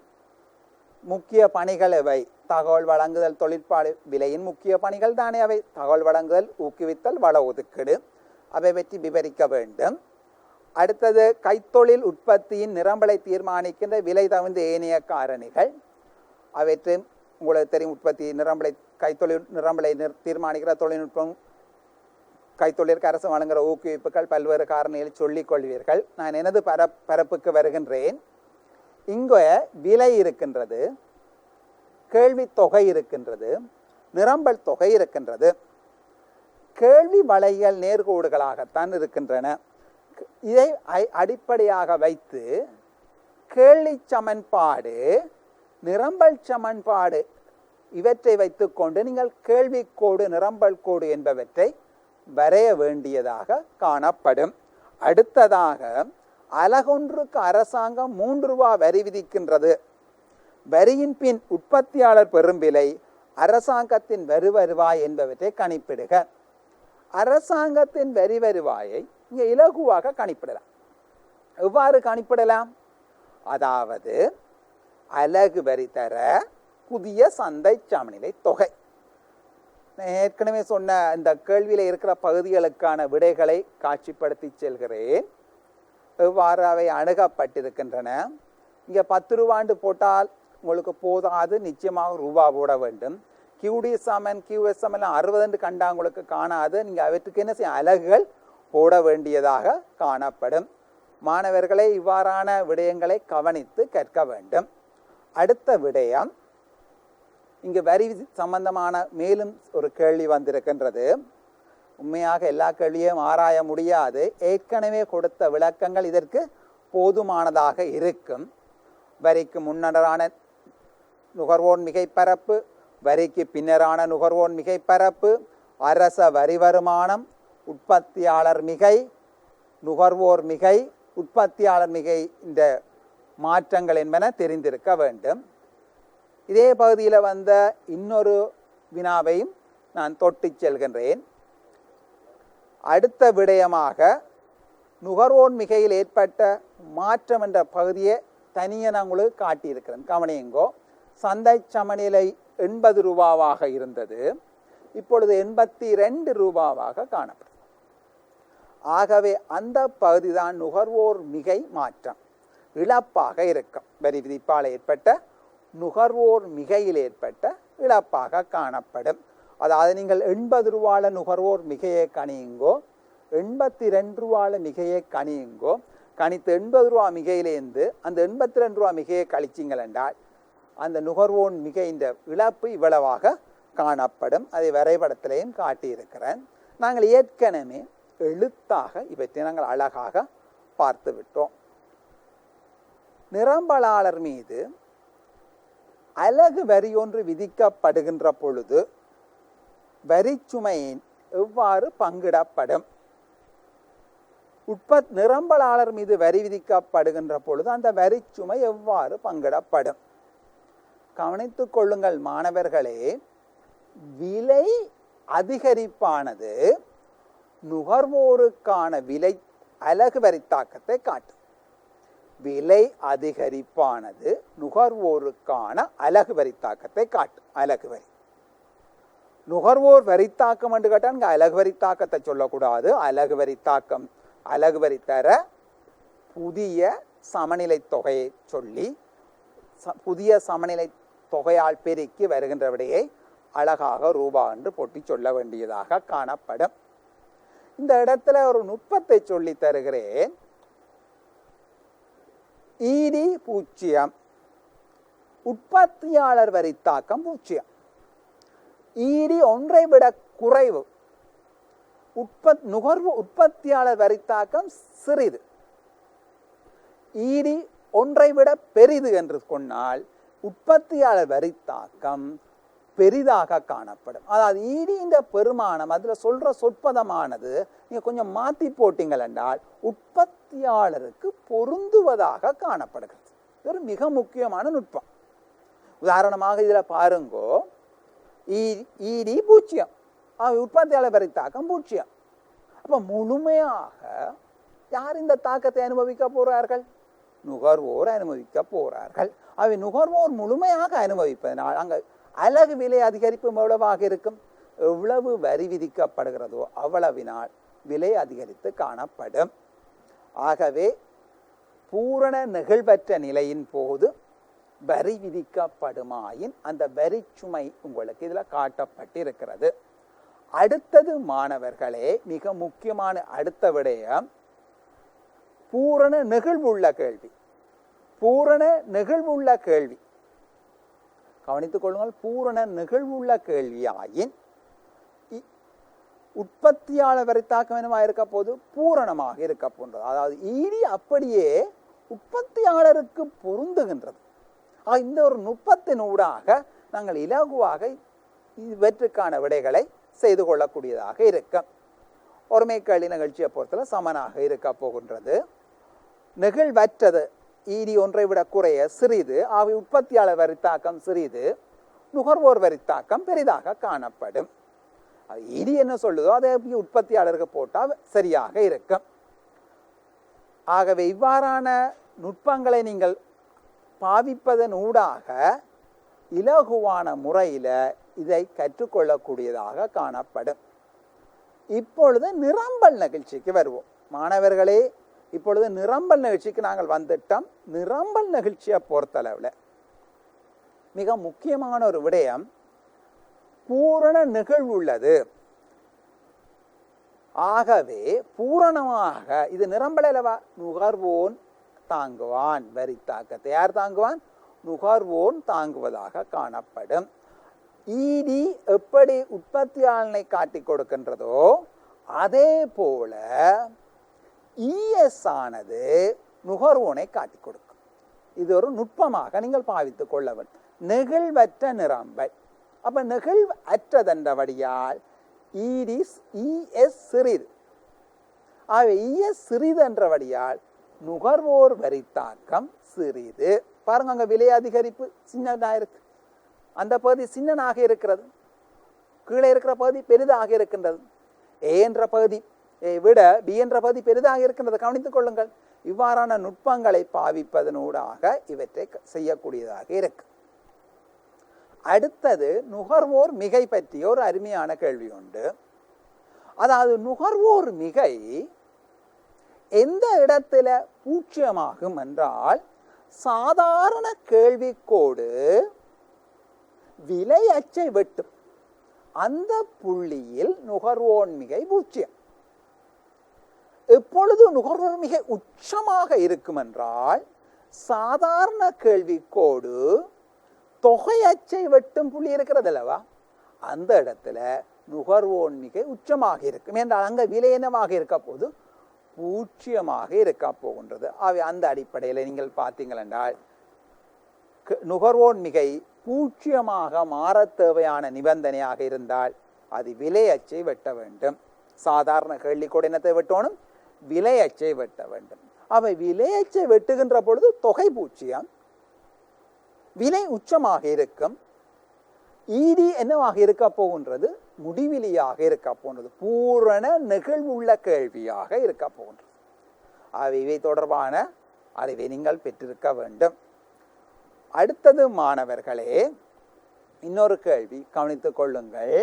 முக்கிய பணிகள் எவை? தகவல் வழங்குதல், தொழிற்பாடு விலையின் முக்கிய பணிகள் தானே அவை. தகவல் வழங்குதல், ஊக்குவித்தல், வள ஒதுக்கீடு. அவை பற்றி விவரிக்க வேண்டும். அடுத்தது கைத்தொழில் உற்பத்தியின் நிரம்பலை தீர்மானிக்கின்ற விலை தகுந்த ஏனைய காரணிகள். அவற்றை உங்களுக்கு தெரியும், உற்பத்தி நிரம்பலை கைத்தொழில் நிரம்பலை தீர்மானிக்கிற தொழில்நுட்பம், கைத்தொழிற்கு அரசு வழங்குகிற ஊக்குவிப்புகள், பல்வேறு காரணிகளை சொல்லிக் கொள்வீர்கள். நான் எனது பரப்புக்கு வருகின்றேன். இங்கே விலை இருக்கின்றது, கேள்வி தொகை இருக்கின்றது, நிரம்பல் தொகை இருக்கின்றது. கேள்வி வளைகள் நேர்கோடுகளாகத்தான் இருக்கின்றன. இதை அடிப்படையாக வைத்து கேள்வி சமன்பாடு, நிரம்பல் சமன்பாடு இவற்றை வைத்துக்கொண்டு நீங்கள் கேள்வி கோடு, நிரம்பல் கோடு என்பவற்றை வரைய வேண்டியதாக காணப்படும். அடுத்ததாக அலகொன்றுக்கு அரசாங்கம் 3 ரூபாய் வரி விதிக்கின்றது. வரியின் பின் உற்பத்தியாளர் பெறும் விலை, அரசாங்கத்தின் வரி வருவாய் என்பவற்றை கணிப்பிடுக. அரசாங்கத்தின் வரி வருவாயை இங்கே இலகுவாக கணிப்பிடலாம். எவ்வாறு கணிப்பிடலாம்? அதாவது அலகு வரி தர புதிய சந்தை சமநிலை தொகை. ஏற்கனவே சொன்ன இந்த கேள்வியில் இருக்கிற பகுதிகளுக்கான விடைகளை காட்சிப்படுத்தி செல்கிறேன். எவ்வாறு அவை அணுகப்பட்டிருக்கின்றன. இங்கே 10 ரூபாண்டு போட்டால் உங்களுக்கு போதாது, நிச்சயமாக ரூபா போட வேண்டும். கியூடி சமன் கியூஎஸ் சமன் 60 கண்டா உங்களுக்கு காணாது. நீங்கள் அவற்றுக்கு என்ன செய்ய, அலகுகள் போட வேண்டியதாக காணப்படும். மாணவர்களை இவ்வாறான விடயங்களை கவனித்து கற்க வேண்டும். அடுத்த விடயம், இங்கு வரி சம்பந்தமான மேலும் ஒரு கேள்வி வந்திருக்கின்றது. உண்மையாக எல்லா கேள்வியும் ஆராய முடியாது. ஏற்கனவே கொடுத்த விளக்கங்கள் இதற்கு போதுமானதாக இருக்கும். வரிக்கு முன்னரான நுகர்வோர் மிகைப்பரப்பு, வரிக்கு பின்னரான நுகர்வோர் மிகைப்பரப்பு, அரச வரி வருமானம், உற்பத்தியாளர் மிகை, நுகர்வோர் மிகை, உற்பத்தியாளர் மிகை, இந்த மாற்றங்கள் என்பன தெரிந்திருக்க வேண்டும். இதே பகுதியில் வந்த இன்னொரு வினாவையும் நான் தொட்டு செல்கின்றேன். அடுத்த விடயமாக நுகர்வோர் மிகையில் ஏற்பட்ட மாற்றம் என்ற பகுதியை தனியே நான் உங்களுக்கு காட்டியிருக்கிறேன். கவனியுங்கோ. சந்தை சமநிலை 80 ரூபாவாக இருந்தது, இப்பொழுது 82 ரூபாவாக காணப்படும். ஆகவே அந்த பகுதி தான் நுகர்வோர் மிகை மாற்றம், இழப்பாக இருக்கும். வரி விதிப்பால் ஏற்பட்ட நுகர்வோர் மிகையில் ஏற்பட்ட இழப்பாக காணப்படும். அதாவது நீங்கள் 80 ரூபால நுகர்வோர் மிகையை கணியுங்கோ, 82 ரூபால மிகையை கணியுங்கோ. கணித்து 80 ரூபா மிகையிலேருந்து அந்த 82 ரூபா மிகையை கழிச்சிங்கள் என்றால் அந்த நுகர்வோர் மிகை இந்த இழப்பு இவ்வளவாக காணப்படும். அதை வரைபடத்திலையும் காட்டியிருக்கிறேன். நாங்கள் ஏற்கனவே எழுத்தாக இவற்றை நாங்கள் அழகாக பார்த்து விட்டோம். நிரம்பலாளர் மீது அலகு வரி ஒன்று விதிக்கப்படுகின்ற பொழுது வரிச்சுமையின் எவ்வாறு பங்கிடப்படும்? நிரம்பலாளர் மீது வரி விதிக்கப்படுகின்ற பொழுது அந்த வரிச்சுமை எவ்வாறு பங்கிடப்படும்? கவனித்துக் கொள்ளுங்கள் மாணவர்களே. விலை அதிகரிப்பானது நுகர்வோருக்கான விலை அலகு வரி தாக்கத்தை காட்டும். விலை அதிகரிப்பானது நுகர்வோருக்கான அலகு வரி தாக்கத்தை காட்டும். அலகு வரி நுகர்வோர் வரித்தாக்கம் என்று கேட்டால் இங்கே அலகு வரி தாக்கத்தை சொல்லக்கூடாது. அலகு வரி தாக்கம், அலகு வரி தர புதிய சமநிலை தொகையை சொல்லி புதிய சமநிலை தொகையால் பெருக்கி வருகின்ற விடையை அழகாக ரூபா என்று போட்டி சொல்ல வேண்டியதாக காணப்படும். இந்த இடத்துல ஒரு நுட்பத்தை சொல்லி தருகிறேன். ஈடி 0, உற்பத்தியாளர் வரித்தாக்கம் 0. ஈடி 1 விட குறைவு, நுகர்வு உற்பத்தியாளர் வரித்தாக்கம் சிறிது. ஈடி 1 விட பெரிது என்று சொன்னால் உற்பத்தியாளர் வரித்தாக்கம் பெரிதாக காணப்படும். அதாவது ஈடியின் பெருமானம், அதில் சொல்ற சொற்பதமானது நீங்க கொஞ்சம் மாற்றி போட்டீங்கள் என்றால் உற்பத்தியாளருக்கு பொருந்துவதாக காணப்படுகிறது. இது ஒரு மிக முக்கியமான நுட்பம். உதாரணமாக இதில் பாருங்கோ, ஈடி 0, உற்பத்தியாளர் வரித்தாக்கம் 0. அப்ப முழுமையாக யார் இந்த தாக்கத்தை அனுபவிக்க போறார்கள்? நுகர்வோர் அனுமதிக்க போறார்கள். அவை நுகர்வோர் முழுமையாக அனுபவிப்பதனால் அங்க அலகு விலை அதிகரிப்பு எவ்வளவாக இருக்கும்? எவ்வளவு வரி விதிக்கப்படுகிறதோ அவ்வளவினால் விலை அதிகரித்து காணப்படும். ஆகவே பூரண நெகிழ்வற்ற நிலையின் போது வரி விதிக்கப்படுமாயின் அந்த வரி சுமை உங்களுக்கு இதில் காட்டப்பட்டிருக்கிறது. அடுத்தது மாணவர்களே, மிக முக்கியமான அடுத்த விடயம் பூரண நெகிழ்வுள்ள கேள்வி. பூரண நெகிழ்வுள்ள கேள்வி கவனித்துக் கொள்ளுங்கள். பூரண நெகிழ்வுள்ள கேள்வியாயின் உற்பத்தியாளர் வரித்தாக்கம் என்னவாக இருக்க போது பூரணமாக இருக்க போன்றது. அதாவது ஈடி அப்படியே உற்பத்தியாளருக்கு பொருந்துகின்றது. இந்த ஒரு நுட்பத்தினூடாக நாங்கள் இலகுவாக இவற்றுக்கான விடைகளை செய்து கொள்ளக்கூடியதாக இருக்கும். ஒருமை கேள்வி நிகழ்ச்சியை பொறுத்தல சமனாக இருக்க போகின்றது. நெகிழ்வற்றது ஈடி ஒன்றை விட குறைய சிறிது, அவை உற்பத்தியாளர் வரித்தாக்கம் சிறிது, நுகர்வோர் வரித்தாக்கம் பெரிதாக காணப்படும். ஈடி என்ன சொல்லுதோ அதை உற்பத்தியாளருக்கு போட்டால் சரியாக இருக்கும். ஆகவே இவ்வாறான நுட்பங்களை நீங்கள் பாவிப்பதன் ஊடாக இலகுவான முறையில் இதை கற்றுக்கொள்ளக்கூடியதாக காணப்படும். இப்பொழுது நிரம்பல் நிகழ்ச்சிக்கு வருவோம். மாணவர்களே, இப்பொழுது நிரம்பல் நிகழ்ச்சிக்கு நாங்கள் வந்துட்டோம். நிரம்பல் நிகழ்ச்சியை பொறுத்தளவில் மிக முக்கியமான ஒரு விடயம் பூரண நிகழ்வுள்ளது. ஆகவே பூரணமாக இது நிரம்பலவா நுகர்வோன் தாங்குவான், வரித்தாக்கத்தை யார் தாங்குவான்? நுகர்வோன் தாங்குவதாக காணப்படும். ஈடி எப்படி உற்பத்தியாளனை காட்டி கொடுக்கின்றதோ அதே போல இஎஸ் ஆனது நுகர்வோனை காட்டி கொடுக்கும். இது ஒரு நுட்பமாக நீங்கள் பாவித்துக் கொள்ள வேண்டும். நெகிழ்வற்ற நிரம்பல். அப்ப நெகிழ்வு அற்றதென்றபடியால் இஎஸ் சிறிது. ஆகவே இஎஸ் சிறிது என்றபடியால் நுகர்வோர் வரித்தாக்கம் சிறிது. பாருங்க, அங்க விலை அதிகரிப்பு சின்னதாக இருக்கு. அந்த பகுதி சின்னனாக இருக்கிறது, கீழே இருக்கிற பகுதி பெரிதாக இருக்கின்றது. ஏ என்ற பகுதி விட பி என்ற பகுதி பெரிதாக இருக்கின்றது. கவனித்துக் கொள்ளுங்கள். இவ்வாறான நுட்பங்களை பாவிப்பதனூடாக இவற்றை செய்யக்கூடியதாக இருக்கு. அடுத்தது நுகர்வோர் மிகை பற்றிய ஒரு அருமையான கேள்வி உண்டு. அதாவது நுகர்வோர் மிகை எந்த இடத்துல பூஜ்ஜியமாகும் என்றால் சாதாரண கேள்விக்கோடு விலை அச்சை வெட்டும் அந்த புள்ளியில் நுகர்வோர் மிகை பூஜ்ஜியம். எப்பொழுது நுகர்வோர் மிகை உச்சமாக இருக்கும் என்றால் சாதாரண கேள்விக்கோடு தொகை அச்சை வெட்டும் புள்ளி இருக்கிறது அல்லவா, அந்த இடத்துல நுகர்வோர் மிகை உச்சமாக இருக்கும். என்றால் அங்க விலை என்னவாக இருக்க போது பூஜ்ஜியமாக இருக்க போகின்றது. ஆகவே அந்த அடிப்படையில் நீங்கள் பார்த்தீங்கள் என்றால் நுகர்வோர் மிகை பூஜ்ஜியமாக மாற தேவையான நிபந்தனையாக இருந்தால் அது விலை அச்சை வெட்ட வேண்டும். சாதாரண கேள்விக்கோடு என்னத்தை வெட்டணும்? விலை அச்சை வெட்ட வேண்டும். அவை விலை அச்சை வெட்டுகின்ற பொழுது தொகை பூஜ்ஜியம், விலை உச்சமாக இருக்கும். ஈடி என்னவாக இருக்க போகின்றது? முடிவிலியாக இருக்க போகின்றது. பூரண நெகிழ்வுள்ள கேள்வியாக இருக்க போகின்றது. இவை தொடர்பான அறிவை நீங்கள் பெற்றிருக்க வேண்டும். அடுத்தது மாணவர்களே, இன்னொரு கேள்வி கவனித்துக் கொள்ளுங்கள்.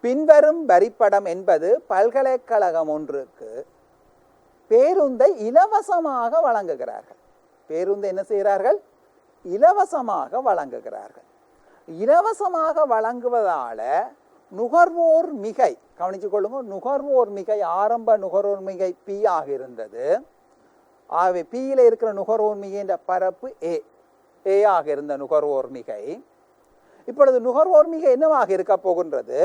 பின்வரும் வரிப்படம் என்பது பல்கலைக்கழகம் ஒன்றுக்கு பேருந்தை இலவசமாக வழங்குகிறார்கள். பேருந்தை என்ன செய்கிறார்கள்? இலவசமாக வழங்குகிறார்கள். இலவசமாக வழங்குவதால நுகர்வோர் மிகை கவனித்துக் கொள்ளுங்க. நுகர்வோர் மிகை ஆரம்ப நுகர்வோர் மிகை பி ஆக இருந்தது. ஆகவே பியில இருக்கிற நுகர்வோர் மிகைன்ற பரப்பு ஏ ஆக இருந்த நுகர்வோர் மிகை இப்பொழுது நுகர்வோர் மிகை என்னவாக இருக்க போகின்றது?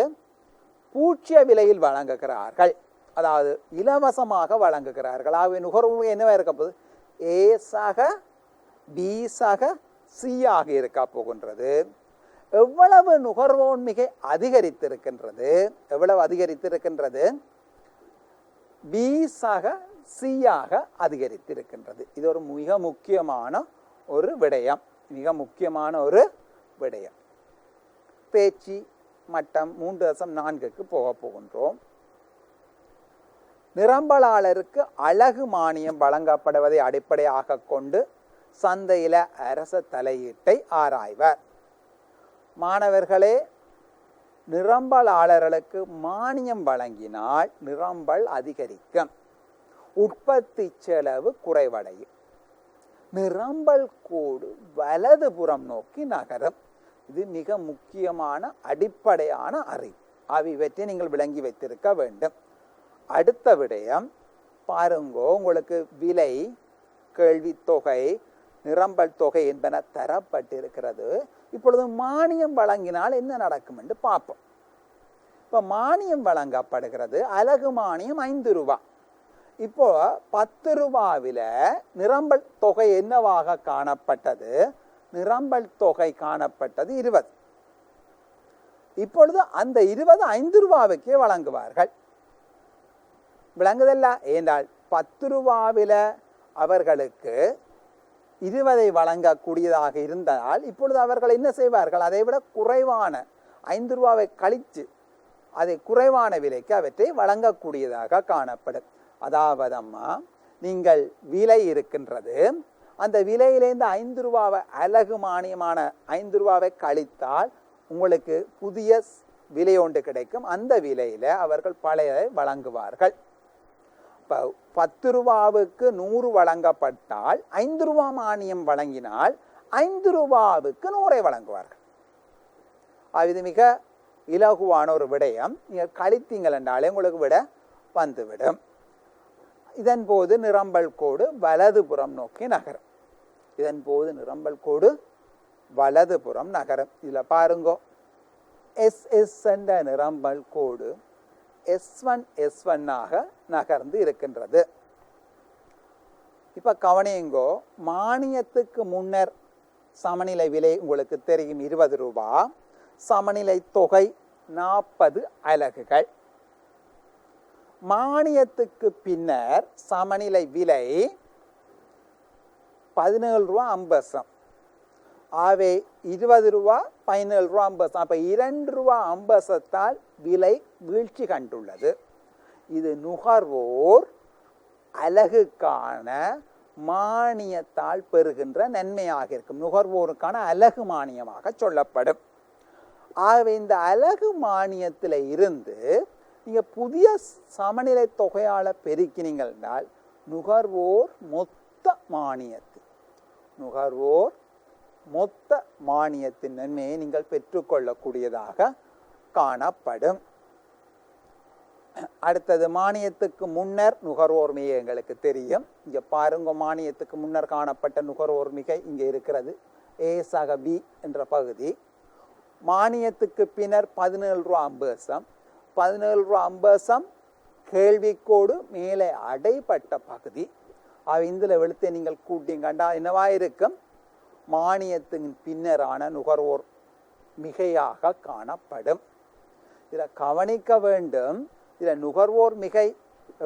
பூஜ்ஜிய விலையில் வழங்குகிறார்கள், அதாவது இலவசமாக வழங்குகிறார்கள். ஆகவே நுகர்வோர் என்னவா இருக்க போகுது? ஏ சக பி சக சி ஆக இருக்க போகின்றது. எவ்வளவு நுகர்வோர் மிகை அதிகரித்திருக்கின்றது? எவ்வளவு அதிகரித்திருக்கின்றது? பி சக சி ஆக அதிகரித்திருக்கின்றது. இது ஒரு மிக முக்கியமான ஒரு விடயம். மிக முக்கியமான ஒரு விடயம். பேச்சு மட்டம் 3.4க்கு போக போகின்றோம். நிரம்பலாளருக்கு அழகு மானியம் வழங்கப்படுவதை அடிப்படையாக கொண்டு சந்தையில அரச தலையீட்டை ஆராய்வர். மாணவர்களே, நிரம்பலாளர்களுக்கு மானியம் வழங்கினால் நிரம்பல் அதிகரிக்கும், உற்பத்தி செலவு குறைவடையும், நிரம்பல் கோடு வலதுபுறம் நோக்கி நகரும். இது மிக முக்கியமான அடிப்படையான அறிவு. இவற்றை நீங்கள் விளங்கி வைத்திருக்க வேண்டும். அடுத்த விடயம் பாருங்கோ, உங்களுக்கு விலை, கேள்வித்தொகை, நிரம்பல் தொகை என்பன தரப்பட்டிருக்கிறது. இப்பொழுது மானியம் வழங்கினால் என்ன நடக்கும் என்று பார்ப்போம். இப்போ மானியம் வழங்கப்படுகிறது, அலகு மானியம் 5 ரூபாய். இப்போ 10 ரூபாவில் நிரம்பல் தொகை என்னவாக காணப்பட்டது? நிரம்பல் தொகை காணப்பட்டது 20. இப்பொழுது அந்த 20 5 ரூபாய்க்கே வழங்குவார்கள். விளங்குதல்ல? ஏனென்றால் 10 ரூபாவில் அவர்களுக்கு 20 வழங்கக்கூடியதாக இருந்தால் இப்பொழுது அவர்கள் என்ன செய்வார்கள்? அதை விட குறைவான 5 ரூபாவை கழித்து அதை குறைவான விலைக்கு அவற்றை வழங்கக்கூடியதாக காணப்படும். அதாவது அம்மா, நீங்கள் விலை இருக்கின்றது, அந்த விலையிலேருந்து 5 ரூபாவை அலகு மானியமான 5 ரூபாவை கழித்தால் உங்களுக்கு புதிய விலை ஒன்று கிடைக்கும். அந்த விலையில அவர்கள் பழையதை வழங்குவார்கள். இப்போ 10 ரூபாவுக்கு 100 வழங்கப்பட்டால் 5 ரூபா மானியம் வழங்கினால் 5 ரூபாவுக்கு 100 வழங்குவார்கள். இது மிக இலகுவான ஒரு விடயம். நீங்கள் கழித்தீங்கள் என்றாலே உங்களுக்கு விட வந்துவிடும். இதன் போது நிரம்பல் கோடு வலதுபுறம் நோக்கி நகரும். இதன் போது நிரம்பல் கோடு வலதுபுறம் நகரும். இதில் பாருங்கோ, SS என்ற நிரம்பல் கோடு S1 S1 ஆக நகர்ந்து இருக்கின்றது. இப்ப கவனியுங்கோ, மானியத்துக்கு முன்னர் சமநிலை விலை உங்களுக்கு தெரியும் 20 ரூபாய், சமநிலை தொகை 40 அலகுகள். மானியத்துக்கு பின்னர் சமநிலை விலை 17 ரூபாய் 50. ஆகவே 20 ரூபாய் 17 ரூபாய் 50. அப்ப 2 ரூபாய் 50 விலை வீழ்ச்சி கண்டுள்ளது. இது நுகர்வோர் அலகுக்கான மானியத்தால் பெறுகின்ற நன்மையாக இருக்கும். நுகர்வோருக்கான அலகு மானியமாக சொல்லப்படும். ஆகவே இந்த அலகு மானியத்தில் இருந்து நீங்க புதிய சமநிலை தொகையால பெருக்கினீங்கள் என்றால் நுகர்வோர் மொத்த மானியத்தின் நன்மையை நீங்கள் பெற்றுக்கொள்ளக்கூடியதாக காணப்படும். அடுத்தது மானியத்துக்கு முன்னர் நுகர்வோர் மிகை எங்களுக்கு தெரியும். இங்க பாருங்க, மானியத்துக்கு முன்னர் காணப்பட்ட நுகர்வோர் மிகை இங்க இருக்கிறது, A/B என்ற பகுதி. மானியத்துக்கு பின்னர் 17 ரூபாய் 50. 17 ரூபாய் 50 கேள்விக்கோடு மேலே அடைப்பட்ட பகுதி. இதில் வெளுத்தை நீங்கள் கூட்டிங்கண்டா என்னவா இருக்கும்? மானியத்தின் பின்னரான நுகர்வோர் மிகையாக காணப்படும். இதில் கவனிக்க வேண்டும், இதில் நுகர்வோர் மிகை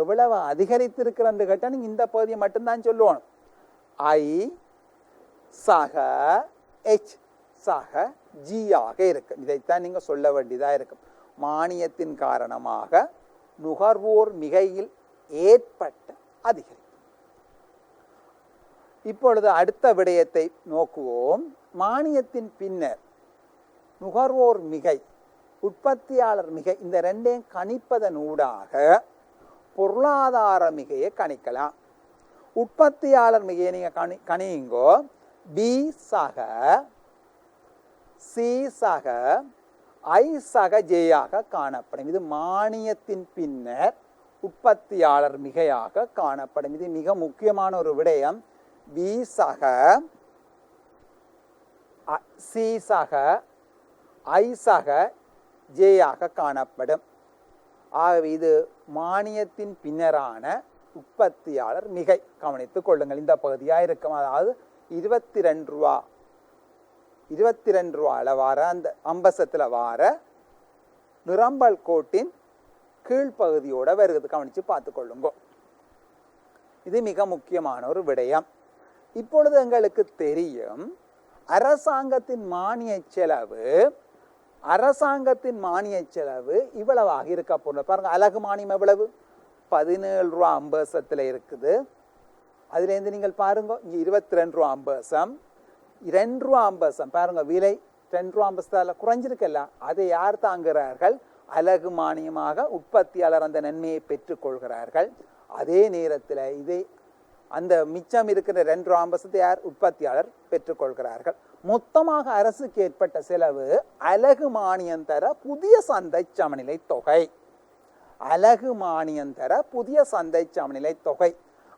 எவ்வளவு அதிகரித்திருக்கிறது கேட்டால் நீங்கள் இந்த பகுதியை மட்டும்தான் சொல்லுவோம். I சக H சக G ஆக இருக்கும். இதைத்தான் நீங்கள் சொல்ல வேண்டியதாக இருக்கும். மானியத்தின் காரணமாக நுகர்வோர் மிகையில் ஏற்பட்ட அதிகரிப்பு. இப்பொழுது அடுத்த விடயத்தை நோக்குவோம். மானியத்தின் பின்னர் நுகர்வோர் மிகை, உற்பத்தியாளர் மிகை, இந்த ரெண்டையும் கணிப்பதன் ஊடாக பொருளாதார மிகையை கணிக்கலாம். உற்பத்தியாளர் மிகையை நீங்க கணியுங்கோ. B சக C சக I சக J ஆக காணப்படும். இது மானியத்தின் பின்னர் உற்பத்தியாளர் மிகையாக காணப்படும். இது மிக முக்கியமான ஒரு விடயம். B சக C சக I சக J ஆக காணப்படும். ஆகவே இது மானியத்தின் பின்னரான உற்பத்தியாளர் மிகை. கவனித்துக் கொள்ளுங்கள், இந்த பகுதியாக இருக்கும். அதாவது 22 ரூபாயில் வார அந்த அம்பசத்தில் வார நிரம்பல் கோட்டின் கீழ்ப்பகுதியோட வருகிறது. கவனித்து பார்த்து கொள்ளுங்க. இது மிக முக்கியமான ஒரு விடயம். இப்பொழுது எங்களுக்கு தெரியும் அரசாங்கத்தின் மானிய செலவு இவ்வளவாக இருக்க போன. பாருங்க, அலகு மானியம் எவ்வளவு? 17 ரூபாய் 50 இருக்குது. அதுலேருந்து நீங்கள் பாருங்க, இங்கே 22 ரூபாய் 50, 2 ரூபாய் 50. பாருங்க, விலை ரூபா 50 குறைஞ்சிருக்கல, அதை யார் தாங்குகிறார்கள்? அலகு மானியமாக உற்பத்தியாளர் அந்த நன்மையை பெற்றுக்கொள்கிறார்கள். அதே நேரத்தில் இதை அந்த மிச்சம் இருக்கிற ரூபா 2 யார்? உற்பத்தியாளர் பெற்றுக்கொள்கிறார்கள். மொத்தமாக அரசுக்கு ஏற்பட்ட செலவு அலகு மானியம் தர புதிய சந்தை சமநிலை தொகை. அலகு மானியம் தர புதிய சந்தை சமநிலை தொகை.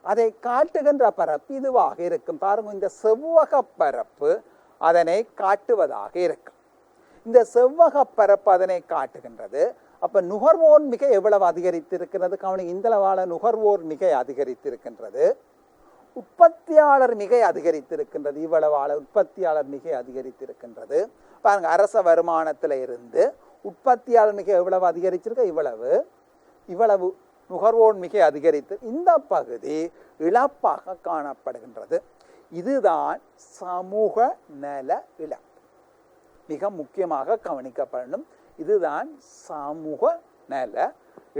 அதை காட்டுகின்ற பரப்பு இதுவாக இருக்கும். பாருங்க, இந்த செவ்வக பரப்பு அதனை காட்டுவதாக இருக்கும். இந்த செவ்வக பரப்பு அதனை காட்டுகின்றது. அப்ப நுகர்வோர் மிகை எவ்வளவு அதிகரித்திருக்கிறது? கவனி, இந்த நுகர்வோர் மிகை அதிகரித்திருக்கின்றது, உற்பத்தியாளர் மிகை அதிகரித்திருக்கின்றது. இவ்வளவு உற்பத்தியாளர் மிகை அதிகரித்திருக்கின்றது. பாருங்க, அரச வருமானத்தில் இருந்து உற்பத்தியாளர் மிகை எவ்வளவு அதிகரிச்சிருக்க? இவ்வளவு நுகர்வோர் மிகை அதிகரித்து இந்த பகுதி இழப்பாக காணப்படுகின்றது. இதுதான் சமூக நல இழப்பு. மிக முக்கியமாக கவனிக்கப்படும். இதுதான் சமூக நல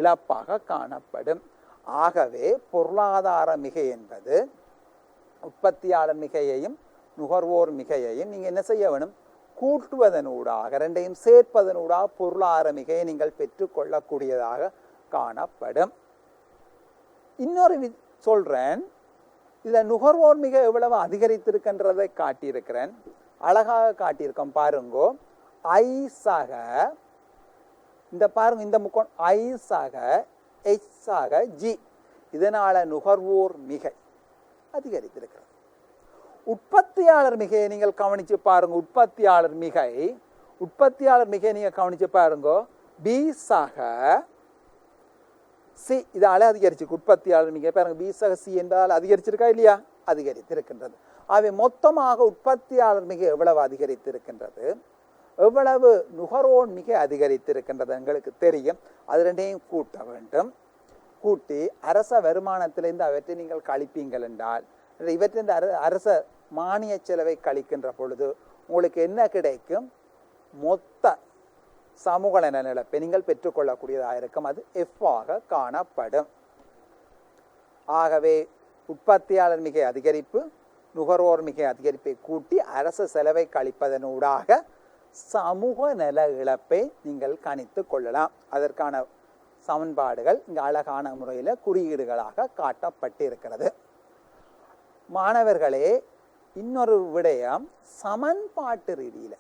இழப்பாக காணப்படும். ஆகவே பொருளாதார மிகை என்பது உற்பத்தியாளர் மிகையையும் நுகர்வோர் மிகையையும் நீங்க என்ன செய்ய வேணும்? கூட்டுவதனூடாக, ரெண்டையும் சேர்ப்பதனூடாக பொருளாதார மிகையை நீங்கள் பெற்றுக்கொள்ளக்கூடியதாக காணப்படும். இன்னொரு சொல்றேன், இதுல நுகர்வோர் மிக எவ்வளவு அதிகரித்திருக்கின்றதை காட்டியிருக்கிறேன், அழகாக காட்டியிருக்கோம். பாருங்கோ, ஐ சக இந்த பாருங்க, இந்த முக்கோணம் ஐ சக எச் சக ஜி, இதனால நுகர்வோர் மிகை அதிகரித்திருக்கிறது. உற்பத்தியாளர் மிகையை நீங்கள் கவனிச்சு பாருங்க. உற்பத்தியாளர் மிகை நீங்க கவனிச்சு பாருங்க. பி சக சி, இதால அதிகரிச்சு. உற்பத்தியாளர் மிகை பாருங்க, பி சக சி என்பதால் அதிகரிச்சிருக்கா இல்லையா? அதிகரித்திருக்கின்றது. அவை மொத்தமாக உற்பத்தியாளர் மிகை எவ்வளவு அதிகரித்திருக்கின்றது, எவ்வளவு நுகர்வோர் மிகை அதிகரித்திருக்கின்றது எங்களுக்கு தெரியும். அது ரெண்டையும் கூட்ட வேண்டும். கூட்டி அரச வருமானத்திலிருந்து அவற்றை நீங்கள் கழிப்பீங்கள் என்றால், இவற்றின் அரச மானிய செலவை கழிக்கின்ற பொழுது உங்களுக்கு என்ன கிடைக்கும்? மொத்த சமூக நல இழப்பை நீங்கள் பெற்றுக்கொள்ளக்கூடியதாக இருக்கும். அது எஃப் ஆக காணப்படும். ஆகவே உற்பத்தியாளர் மிகை அதிகரிப்பு, நுகர்வோர் மிகை அதிகரிப்பை கூட்டி அரச செலவை கழிப்பதனூடாக சமூக நல இழப்பை நீங்கள் கணித்து கொள்ளலாம். அதற்கான சமன்பாடுகள் இங்கு அழகான முறையில் குறியீடுகளாக காட்டப்பட்டிருக்கிறது. மாணவர்களே, இன்னொரு விடயம், சமன்பாட்டு ரீதியில்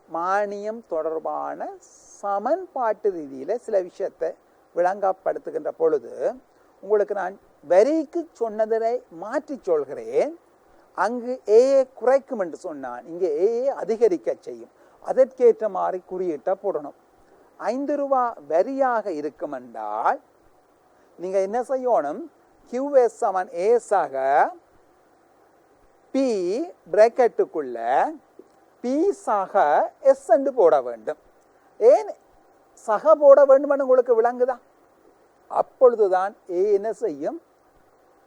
மானியம் தொடர்பான சமன்பாட்டு ரீதியில் சில விஷயத்தை விளங்கப்படுத்துகின்ற பொழுது உங்களுக்கு நான் வரிக்கு சொன்னதை மாற்றி சொல்கிறேன். அங்கு ஏஏ குறைக்கும் என்று சொன்னான், இங்கே ஏஏ அதிகரிக்க செய்யும். அதற்கேற்ற மாதிரி குறியீட்ட போடணும். 5 ரூபா வரியாக இருக்கும் என்றால் நீங்க என்ன செய்யணும்? QS = A சக P பிராக்கெட்டுக்குள்ள P சக S என்று போட வேண்டும். ஏன் சக போட வேண்டும் உங்களுக்கு விளங்குதா? அப்பொழுதுதான் A என்ன செய்யும்?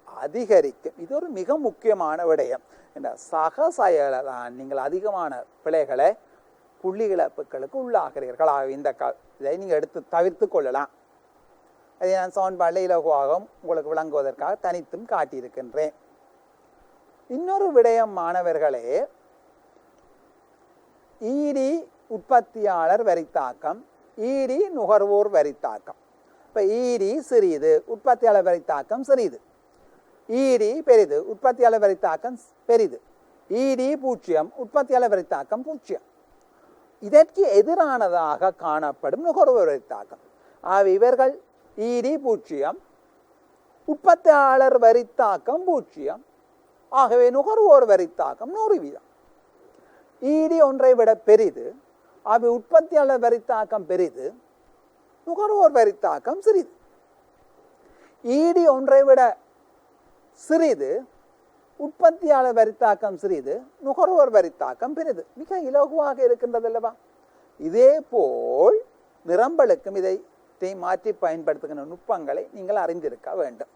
அதிகரிக்கும். இது ஒரு மிக முக்கியமான விடயம். இந்த சக செயலை தான் நீங்கள் அதிகமான பிழைகளை, புள்ளி இழப்புகளுக்கு உள்ளாகிறீர்கள். இந்த இதை நீங்கள் எடுத்து தவிர்த்து கொள்ளலாம். அதை நான் சமன்பாட்டில் இலகுவாக உங்களுக்கு விளங்குவதற்காக தனித்தும் காட்டியிருக்கின்றேன். இன்னொரு விடயம் மாணவர்களே, ஈடி உற்பத்தியாளர் வரித்தாக்கம், ஈடி நுகர்வோர் வரித்தாக்கம். இப்போ ஈடி சிறிது, உற்பத்தியாளர் வரித்தாக்கம் சிறிது. ஈடி பெரிது, உற்பத்தியாளர் வரித்தாக்கம் பெரிது. ஈடி 0, உற்பத்தியாளர் வரித்தாக்கம் 0. இதற்கு எதிரானதாக காணப்படும் நுகர்வோர் வரித்தாக்கம். இவர்கள் ஈடி 0, உற்பத்தியாளர் வரித்தாக்கம் 0. ஆகவே நுகர்வோர் வரித்தாக்கம் 100%. ஈடி ஒன்றை விட பெரிது, உற்பத்தியாளர் வரித்தாக்கம் பெரிது, நுகர்வோர் வரித்தாக்கம் சிறிது. ஈடி ஒன்றை விட சிறிது, உற்பத்தியாளர் வரித்தாக்கம் சிறிது, நுகர்வோர் வரித்தாக்கம் பெரிது. மிக இலகுவாக இருக்கின்றது அல்லவா? இதே போல் நிரம்பலுக்கும் இதை மாற்றி பயன்படுத்துகின்ற நுட்பங்களை நீங்கள் அறிந்திருக்க வேண்டும்.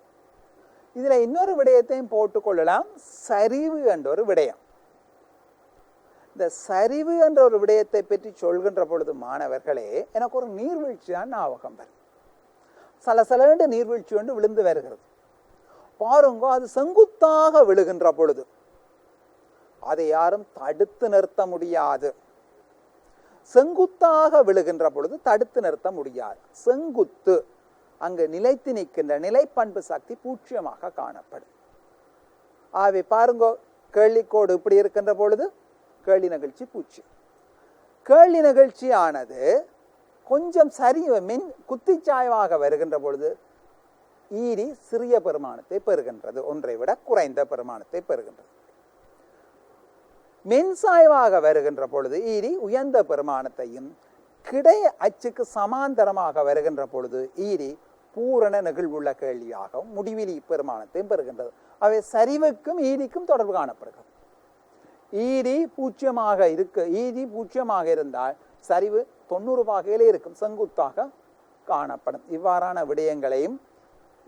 இதுல இன்னொரு விடயத்தையும் போட்டுக்கொள்ளலாம், சரிவு என்ற ஒரு விடயம். இந்த சரிவு என்ற ஒரு விடயத்தை பற்றி சொல்கின்ற பொழுது மாணவர்களே, எனக்கு ஒரு நீர்வீழ்ச்சி தான் ஞாபகம் வரும். சலசலண்டு நீர்வீழ்ச்சி ஒன்று விழுந்து வருகிறது. பாருங்க, அது செங்குத்தாக விழுகின்ற பொழுது அதை யாரும் தடுத்து நிறுத்த முடியாது. செங்குத்தாக விழுகின்ற பொழுது தடுத்து நிறுத்த முடியாது. செங்குத்து அங்கு நிலைத்து நிற்கின்ற நிலைப்பண்பு சக்தி பூஜ்ஜியமாக காணப்படும். ஆகவே பாருங்க, கேள்விக்கோடு இப்படி இருக்கின்ற பொழுது கேள்வி நிகழ்ச்சி பூஜ்ஜியம். கேள்வி நிகழ்ச்சியானது கொஞ்சம் குத்திச்சாய்வாக வருகின்ற பொழுது ஈரி சிறிய பெருமானத்தை பெறுகின்றது, ஒன்றை விட குறைந்த பெருமானத்தை பெறுகின்றது. மென்சாய்வாக வருகின்ற பொழுது ஈரி உயர்ந்த பெருமானத்தையும், கிடை அச்சுக்கு சமாந்தரமாக வருகின்ற பொழுது ஈரி பூரண நெகிழ்வுள்ள கேள்வியாகவும் முடிவிலி பெருமானத்தையும் பெறுகின்றது. அவை சரிவுக்கும் ஈரிக்கும் தொடர்பு காணப்படுகிறது. ஈரி பூஜ்ஜியமாக இருந்தால் சரிவு 90 பாகையிலே இருக்கும், செங்குத்தாக காணப்படும். இவ்வாறான விடயங்களையும்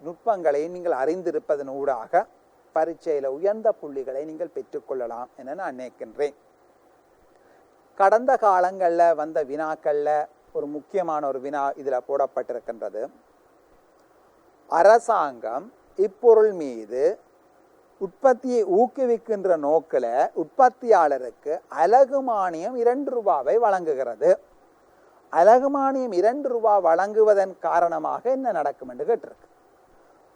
நுட்பங்களையும் நீங்கள் அறிந்திருப்பதன் ஊடாக பரீட்சையில உயர்ந்த புள்ளிகளை நீங்கள் பெற்றுக்கொள்ளலாம் என நான் நினைக்கின்றேன். கடந்த காலங்கள்ல வந்த வினாக்கள்ல ஒரு முக்கியமான ஒரு வினா இதுல போடப்பட்டிருக்கின்றது. அரசாங்கம் இப்பொருள் மீது உற்பத்தியை ஊக்குவிக்கின்ற நோக்கில உற்பத்தியாளருக்கு அலகு மானியம் 2 ரூபாவை வழங்குகிறது. அலகு மானியம் 2 ரூபாய் வழங்குவதன் காரணமாக என்ன நடக்கும் என்று கேட்டிருக்கு.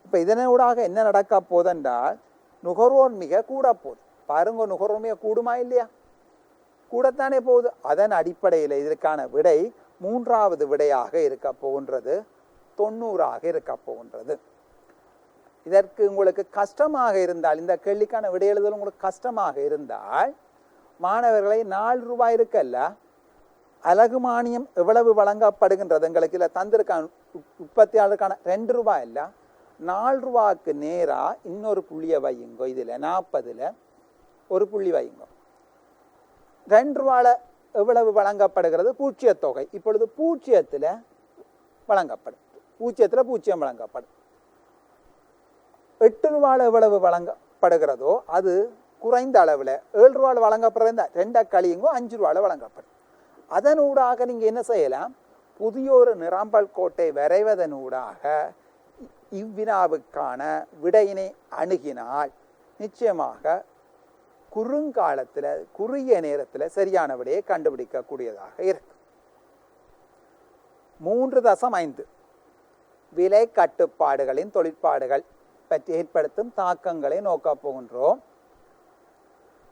இப்ப இதனூடாக என்ன நடக்க போதென்றால் நுகர்வோர் மிக கூட போகுது. பாருங்க, நுகர்வோர் மிக கூடுமா இல்லையா? கூடத்தானே போகுது. அதன் அடிப்படையில் இதற்கான விடை 3வது விடையாக இருக்க போகின்றது, 90ஆக இருக்க போகின்றது. இதற்கு உங்களுக்கு கஷ்டமாக இருந்தால், இந்த கேள்விக்கான விடை எழுதல் உங்களுக்கு கஷ்டமாக இருந்தால், மாணவர்களை 4 ரூபாய் இருக்கல்ல, அலகு மானியம் எவ்வளவு வழங்கப்படுகின்றது எங்களுக்கு இல்லை தந்திருக்கான உற்பத்தியாளருக்கான 2 ரூபாய் இல்ல, 4 ரூபாய்க்கு நேரா இன்னொரு புள்ளியை வையுங்கோ. இதுல 40ல் ஒரு புள்ளி வையுங்கோ. 2 ரூபாயில எவ்வளவு வழங்கப்படுகிறது? பூஜ்ஜிய தொகை. இப்பொழுது பூஜ்ஜியத்தில் வழங்கப்படும், பூஜ்ஜியம் வழங்கப்படும். 8 ரூபாயில எவ்வளவு வழங்கப்படுகிறதோ அது குறைந்த அளவில் 7 ரூபாயில வழங்கப்படுற 2 கழியுங்கோ 5 ரூபாயில வழங்கப்படும். அதனூடாக நீங்க என்ன செய்யலாம்? புதிய ஒரு நிரம்பல் கோட்டை வரைவதனூடாக இவ்வினாவுக்கான விடையினை அணுகினால் நிச்சயமாக குறுங்காலத்தில் குறுகிய நேரத்தில் சரியான விடையை கண்டுபிடிக்கக்கூடியதாக இருக்கு. 3.5 விலை கட்டுப்பாடுகளின் தொழிற்பாடுகள் பற்றி ஏற்படுத்தும் தாக்கங்களை நோக்க போகின்றோம்.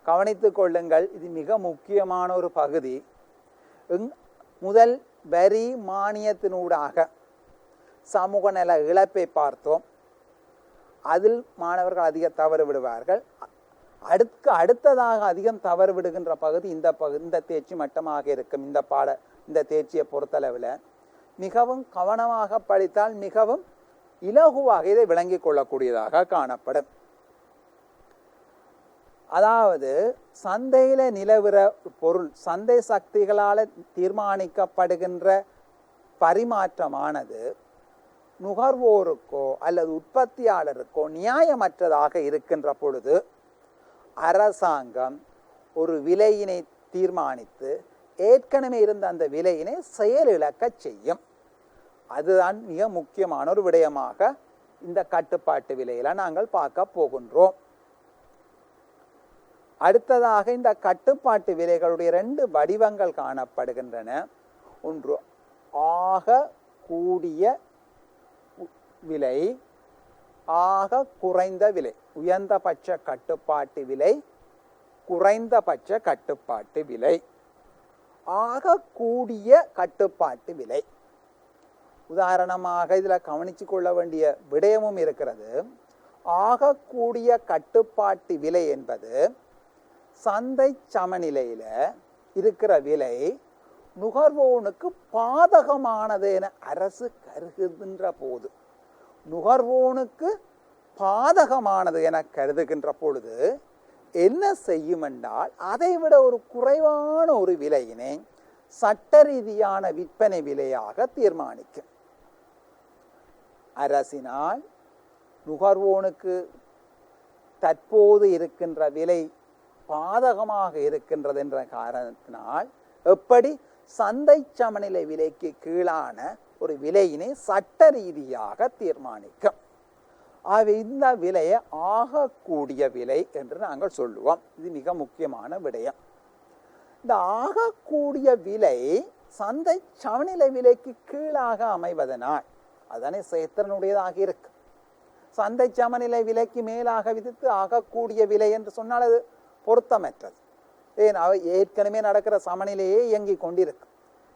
கவனித்துக் கொள்ளுங்கள், இது மிக முக்கியமான ஒரு பகுதி. முதல் வரி மானியத்தினூடாக சமூக நல இழப்பை பார்த்தோம். அதில் மாணவர்கள் அதிக தவறு விடுவார்கள். அடுத்ததாக அதிகம் தவறு விடுகின்ற பகுதி இந்த தேர்ச்சி மட்டமாக இருக்கும். இந்த தேர்ச்சியை பொறுத்தளவில் மிகவும் கவனமாக படித்தால் மிகவும் இலகுவாக இதை விளங்கிக் கொள்ளக்கூடியதாக காணப்படும். அதாவது சந்தையில நிலவுற பொருள் சந்தை சக்திகளால் தீர்மானிக்கப்படுகின்ற பரிமாற்றமானது நுகர்வோருக்கோ அல்லது உற்பத்தியாளருக்கோ நியாயமற்றதாக இருக்கின்ற பொழுது அரசாங்கம் ஒரு விலையினை தீர்மானித்து ஏற்கனவே இருந்த அந்த விலையினை செயலிழக்க செய்யும். அதுதான் மிக முக்கியமான ஒரு விடயமாக இந்த கட்டுப்பாட்டு விலையில நாங்கள் பார்க்க போகின்றோம். அடுத்ததாக இந்த கட்டுப்பாட்டு விலைகளுடைய 2 வடிவங்கள் காணப்படுகின்றன. ஒன்று ஆக கூடிய விலை, ஆக குறைந்த விலை. உயர்ந்தபட்ச கட்டுப்பாட்டு விலை, குறைந்தபட்ச கட்டுப்பாட்டு விலை. ஆக கூடிய கட்டுப்பாட்டு விலை உதாரணமாக இதுல கவனிச்சு கொள்ள வேண்டிய விடயமும் இருக்கிறது. ஆக கூடிய கட்டுப்பாட்டு விலை என்பது சந்தை சமநிலையில இருக்கிற விலை நுகர்வோனுக்கு பாதகமானது என அரசு கருதுகின்ற போது, நுகர்வோனுக்கு பாதகமானது என கருதுகின்ற பொழுது என்ன செய்யும் என்றால் அதை விட ஒரு குறைவான ஒரு விலையினை சட்ட ரீதியான விற்பனை விலையாக தீர்மானிக்கும். அரசினால் நுகர்வோனுக்கு தற்போது இருக்கின்ற விலை பாதகமாக இருக்கின்றது என்ற காரணத்தினால் எப்படி சந்தை சமநிலை விலைக்கு கீழான ஒரு விலையினை சட்ட ரீதியாக தீர்மானிக்கும். ஆகவே இந்த விலையை ஆகக்கூடிய விலை என்று நாங்கள் சொல்லுவோம். இது மிக முக்கியமான விடயம். இந்த ஆகக்கூடிய விலை சந்தை சமநிலை விலைக்கு கீழாக அமைவதனால் அதனை சேத்திரனுடையதாக இருக்கு. சந்தை சமநிலை விலைக்கு மேலாக விதித்து ஆகக்கூடிய விலை என்று சொன்னால் அது பொருத்தமற்றது. ஏன், அவை ஏற்கனவே நடக்கிற சமநிலையே இயங்கிக் கொண்டிருக்கு,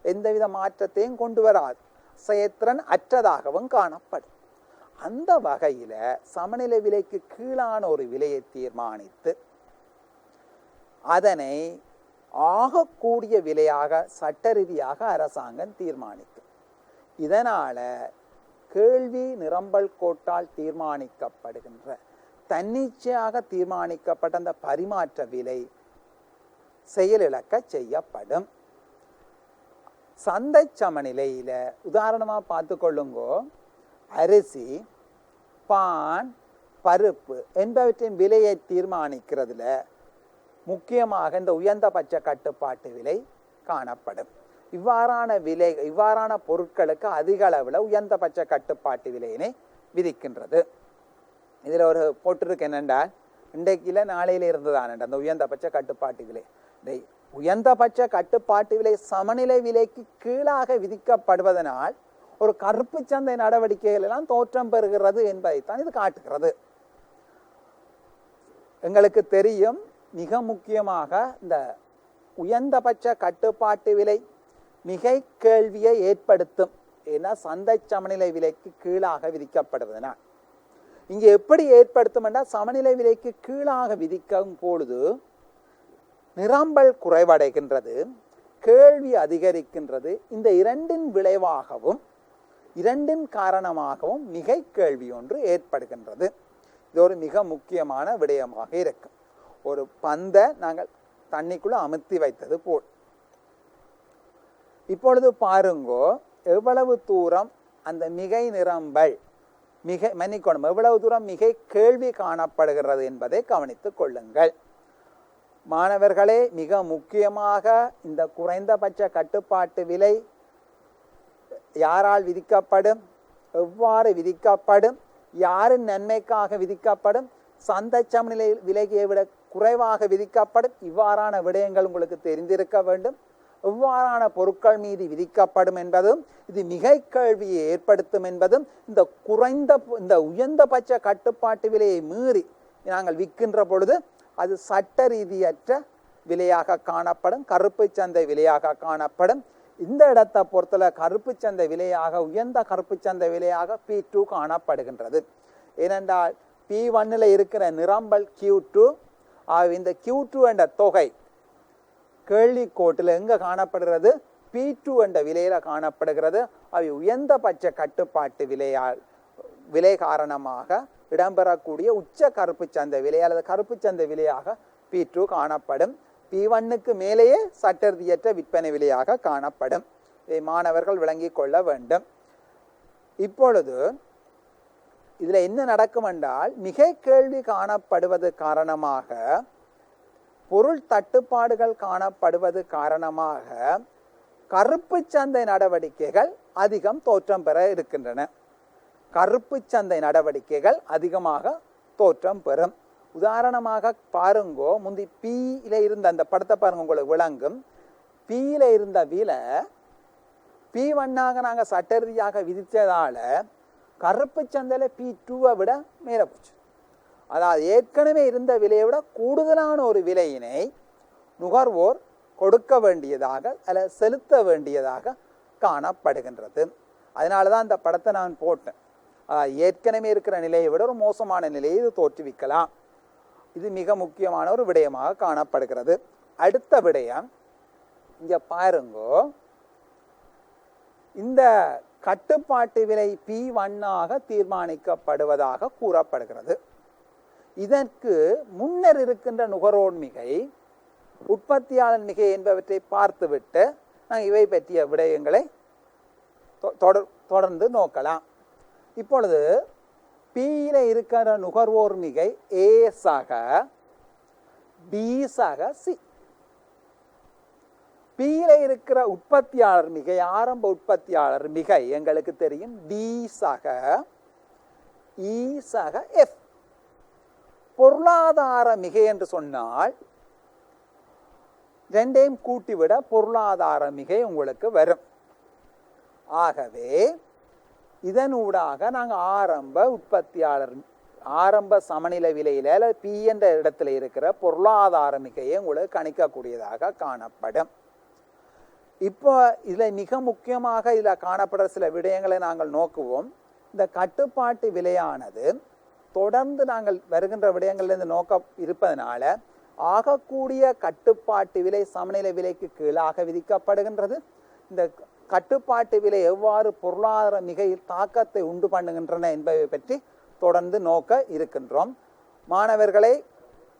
எந்தவித மாற்றத்தையும் கொண்டு வராது, சேத்திரன் அற்றதாகவும் காணப்படும். அந்த வகையில சமநிலை விலைக்கு கீழான ஒரு விலையை தீர்மானித்து அதனை ஆகக்கூடிய விலையாக சட்ட ரீதியாக அரசாங்கம் தீர்மானிக்கும். இதனால கேள்வி நிரம்பல் கோட்டால் தீர்மானிக்கப்படுகின்ற தன்னிச்சையாக தீர்மானிக்கப்பட்ட அந்த பரிமாற்ற விலை செயலிழக்க செய்யப்படும். சந்தை சமநிலையில உதாரணமா பார்த்து கொள்ளுங்கோ, அரிசி, பான், பருப்பு என்பவற்றின் விலையை தீர்மானிக்கிறதுல முக்கியமாக இந்த உயர்ந்தபட்ச கட்டுப்பாட்டு விலை காணப்படும். இவ்வாறான பொருட்களுக்கு அதிக அளவில் உயர்ந்தபட்ச கட்டுப்பாட்டு விலையினை விதிக்கின்றது. இதில் ஒரு போட்டிருக்கு என்னென்றால், இன்றைக்கில நாளையில இருந்துதான் அந்த உயர்ந்தபட்ச கட்டுப்பாட்டு விலை. உயர்ந்தபட்ச கட்டுப்பாட்டு விலை சமநிலை விலைக்கு கீழாக விதிக்கப்படுவதனால் ஒரு கருப்பு சந்தை நடவடிக்கைகள் எல்லாம் தோற்றம் பெறுகிறது என்பதைத்தான் இது காட்டுகிறது. எங்களுக்கு தெரியும், மிக முக்கியமாக இந்த உயர்ந்தபட்ச கட்டுப்பாட்டு விலை மிகை கேள்வியை ஏற்படுத்தும். ஏன்னா சந்தை சமநிலை விலைக்கு கீழாக விதிக்கப்படுவதனால். இங்கே எப்படி ஏற்படுத்தும் என்றால், சமநிலை விலைக்கு கீழாக விதிக்கும் பொழுது நிரம்பல் குறைவடைகின்றது, கேள்வி அதிகரிக்கின்றது. இந்த இரண்டின் விளைவாகவும் இரண்டின் காரணமாகவும் மிகை கேள்வி ஒன்று ஏற்படுகின்றது. இது ஒரு மிக முக்கியமான விடயமாக இருக்கும். ஒரு பந்தை நாங்கள் தண்ணிக்குள்ள அமுத்தி வைத்தது போல். இப்பொழுது பாருங்கோ, எவ்வளவு தூரம் அந்த மிகை நிரம்பல் எவ்வளவு தூரம் மிகை கேள்வி காணப்படுகிறது என்பதை கவனித்துக் கொள்ளுங்கள் மாணவர்களே. மிக முக்கியமாக இந்த குறைந்தபட்ச கட்டுப்பாட்டு விலை யாரால் விதிக்கப்படும், எவ்வாறு விதிக்கப்படும், யாரின் நன்மைக்காக விதிக்கப்படும், சந்தை சமநிலை விலையை விட குறைவாக விதிக்கப்படும், இவ்வாறான விடயங்கள் உங்களுக்கு தெரிந்திருக்க வேண்டும். எவ்வாறான பொருட்கள் மீது விதிக்கப்படும் என்பதும், இது மிகை கேள்வியை ஏற்படுத்தும் என்பதும், இந்த உயர்ந்தபட்ச கட்டுப்பாட்டு விலையை மீறி நாங்கள் விற்கின்ற பொழுது அது சட்ட ரீதியற்ற விலையாக காணப்படும், கருப்பு சந்தை விலையாக காணப்படும். இந்த இடத்தை பொறுத்தல கருப்பு சந்தை விலையாக, உயர்ந்த கருப்பு சந்தை விலையாக P2 காணப்படுகின்றது. ஏனென்றால் P1 இருக்கிற நிரம்பல் Q2, இந்த Q2 என்ற தொகை கேள்வி கோட்டில் எங்க காணப்படுகிறது, P2 என்ற விலையில காணப்படுகிறது. அவை உயர்ந்தபட்ச கட்டுப்பாட்டு விலை காரணமாக இடம்பெறக்கூடிய உச்ச கருப்பு சந்தை விலை அல்லது கருப்பு சந்தை விலையாக P2 காணப்படும். P1க்கு மேலேயே சட்டரீதியற்ற விற்பனை விலையாக காணப்படும். இதை மாணவர்கள் விளங்கிக் கொள்ள வேண்டும். இப்பொழுது இதுல என்ன நடக்கும் என்றால், மிகை கேள்வி காணப்படுவது காரணமாக, பொருள் தட்டுப்பாடுகள் காணப்படுவது காரணமாக கருப்பு சந்தை நடவடிக்கைகள் அதிகம் தோற்றம் பெற இருக்கின்றன. கருப்பு சந்தை நடவடிக்கைகள் அதிகமாக தோற்றம் பெறும். உதாரணமாக பாருங்கோ, முந்தி P-ல இருந்த அந்த படத்தை பாருங்க, உங்களுக்கு விளங்கும். P-ல இருந்த விலை P1ஆக நாங்கள் சட்டரீதியாக விதித்ததால கருப்பு சந்தையில P2-வை விட மேல போச்சு. அதாவது ஏற்கனவே இருந்த விலையை விட கூடுதலான ஒரு விலையினை நுகர்வோர் கொடுக்க வேண்டியதாக அல்ல செலுத்த வேண்டியதாக காணப்படுகின்றது. அதனாலதான் அந்த படத்தை நான் போட்டேன். ஏற்கனவே இருக்கிற நிலையை விட ஒரு மோசமான நிலையை இது தோற்றுவிக்கலாம். இது மிக முக்கியமான ஒரு விடயமாக காணப்படுகிறது. அடுத்த விடயம் இங்க பாருங்கோ, இந்த கட்டுப்பாட்டு விலை P1ஆக தீர்மானிக்கப்படுவதாக கூறப்படுகிறது. இதற்கு முன்னர் இருக்கின்ற நுகர்வோர் மிகை, உற்பத்தியாளர் மிகை என்பவற்றை பார்த்துவிட்டு நாங்கள் இவை பற்றிய விடயங்களை தொடர்ந்து நோக்கலாம். இப்பொழுது P-ல இருக்கிற நுகர்வோர் மிகை A-ஆக, B-ஆக, C. P-ல இருக்கிற உற்பத்தியாளர் மிகை, ஆரம்ப உற்பத்தியாளர் மிகை எங்களுக்கு தெரியும் D-ஆக, E சக F. பொருளாதார மிகை என்று சொன்னால் ரெண்டையும் கூட்டிவிட பொருளாதார மிகை உங்களுக்கு வரும். ஆகவே இதனூடாக நாங்கள் ஆரம்ப சமநிலை விலையில பி என்ற இடத்துல இருக்கிற பொருளாதார மிகையை உங்களுக்கு கணிக்கக்கூடியதாக காணப்படும். இப்போ இதில் மிக முக்கியமாக இதில் காணப்படுற சில விடயங்களை நாங்கள் நோக்குவோம். இந்த கட்டுப்பாட்டு விலையானது தொடர்ந்து நாங்கள் வருகின்ற விடயங்களிலிருந்து நோக்க இருப்பதனால ஆகக்கூடிய கட்டுப்பாட்டு விலை சமநிலை விலைக்கு கீழாக விதிக்கப்படுகின்றது. இந்த கட்டுப்பாட்டு விலை எவ்வாறு பொருளாதார மிகையில் தாக்கத்தை உண்டு பண்ணுகின்றன என்பதை பற்றி தொடர்ந்து நோக்க இருக்கின்றோம். மாணவர்களை,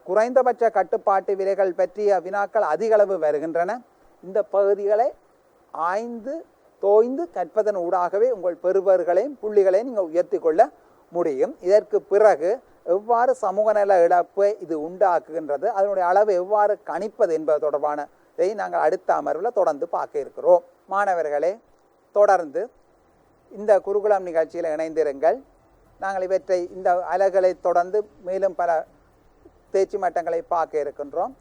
குறைந்தபட்ச கட்டுப்பாட்டு விலைகள் பற்றிய வினாக்கள் அதிக அளவு வருகின்றன. இந்த பகுதிகளை ஆய்ந்து தோய்ந்து கற்பதன் ஊடாகவே உங்கள் பெறுபவர்களையும் புள்ளிகளையும் நீங்கள் உயர்த்தி கொள்ள முடியும். இதற்கு பிறகு எவ்வாறு சமூக நல இழப்பை இது உண்டாக்குகின்றது, அதனுடைய அளவு எவ்வாறு கணிப்பது என்பது தொடர்பானதை நாங்கள் அடுத்த அமர்வில் தொடர்ந்து பார்க்க இருக்கிறோம். மாணவர்களே, தொடர்ந்து இந்த குருகுலம் நிகழ்ச்சியில் இணைந்திருங்கள். நாங்கள் இவற்றை இந்த அலகுகளை தொடர்ந்து மேலும் பல தேர்ச்சி மட்டங்களை பார்க்க இருக்கின்றோம்.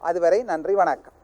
அதுவரை நன்றி, வணக்கம்.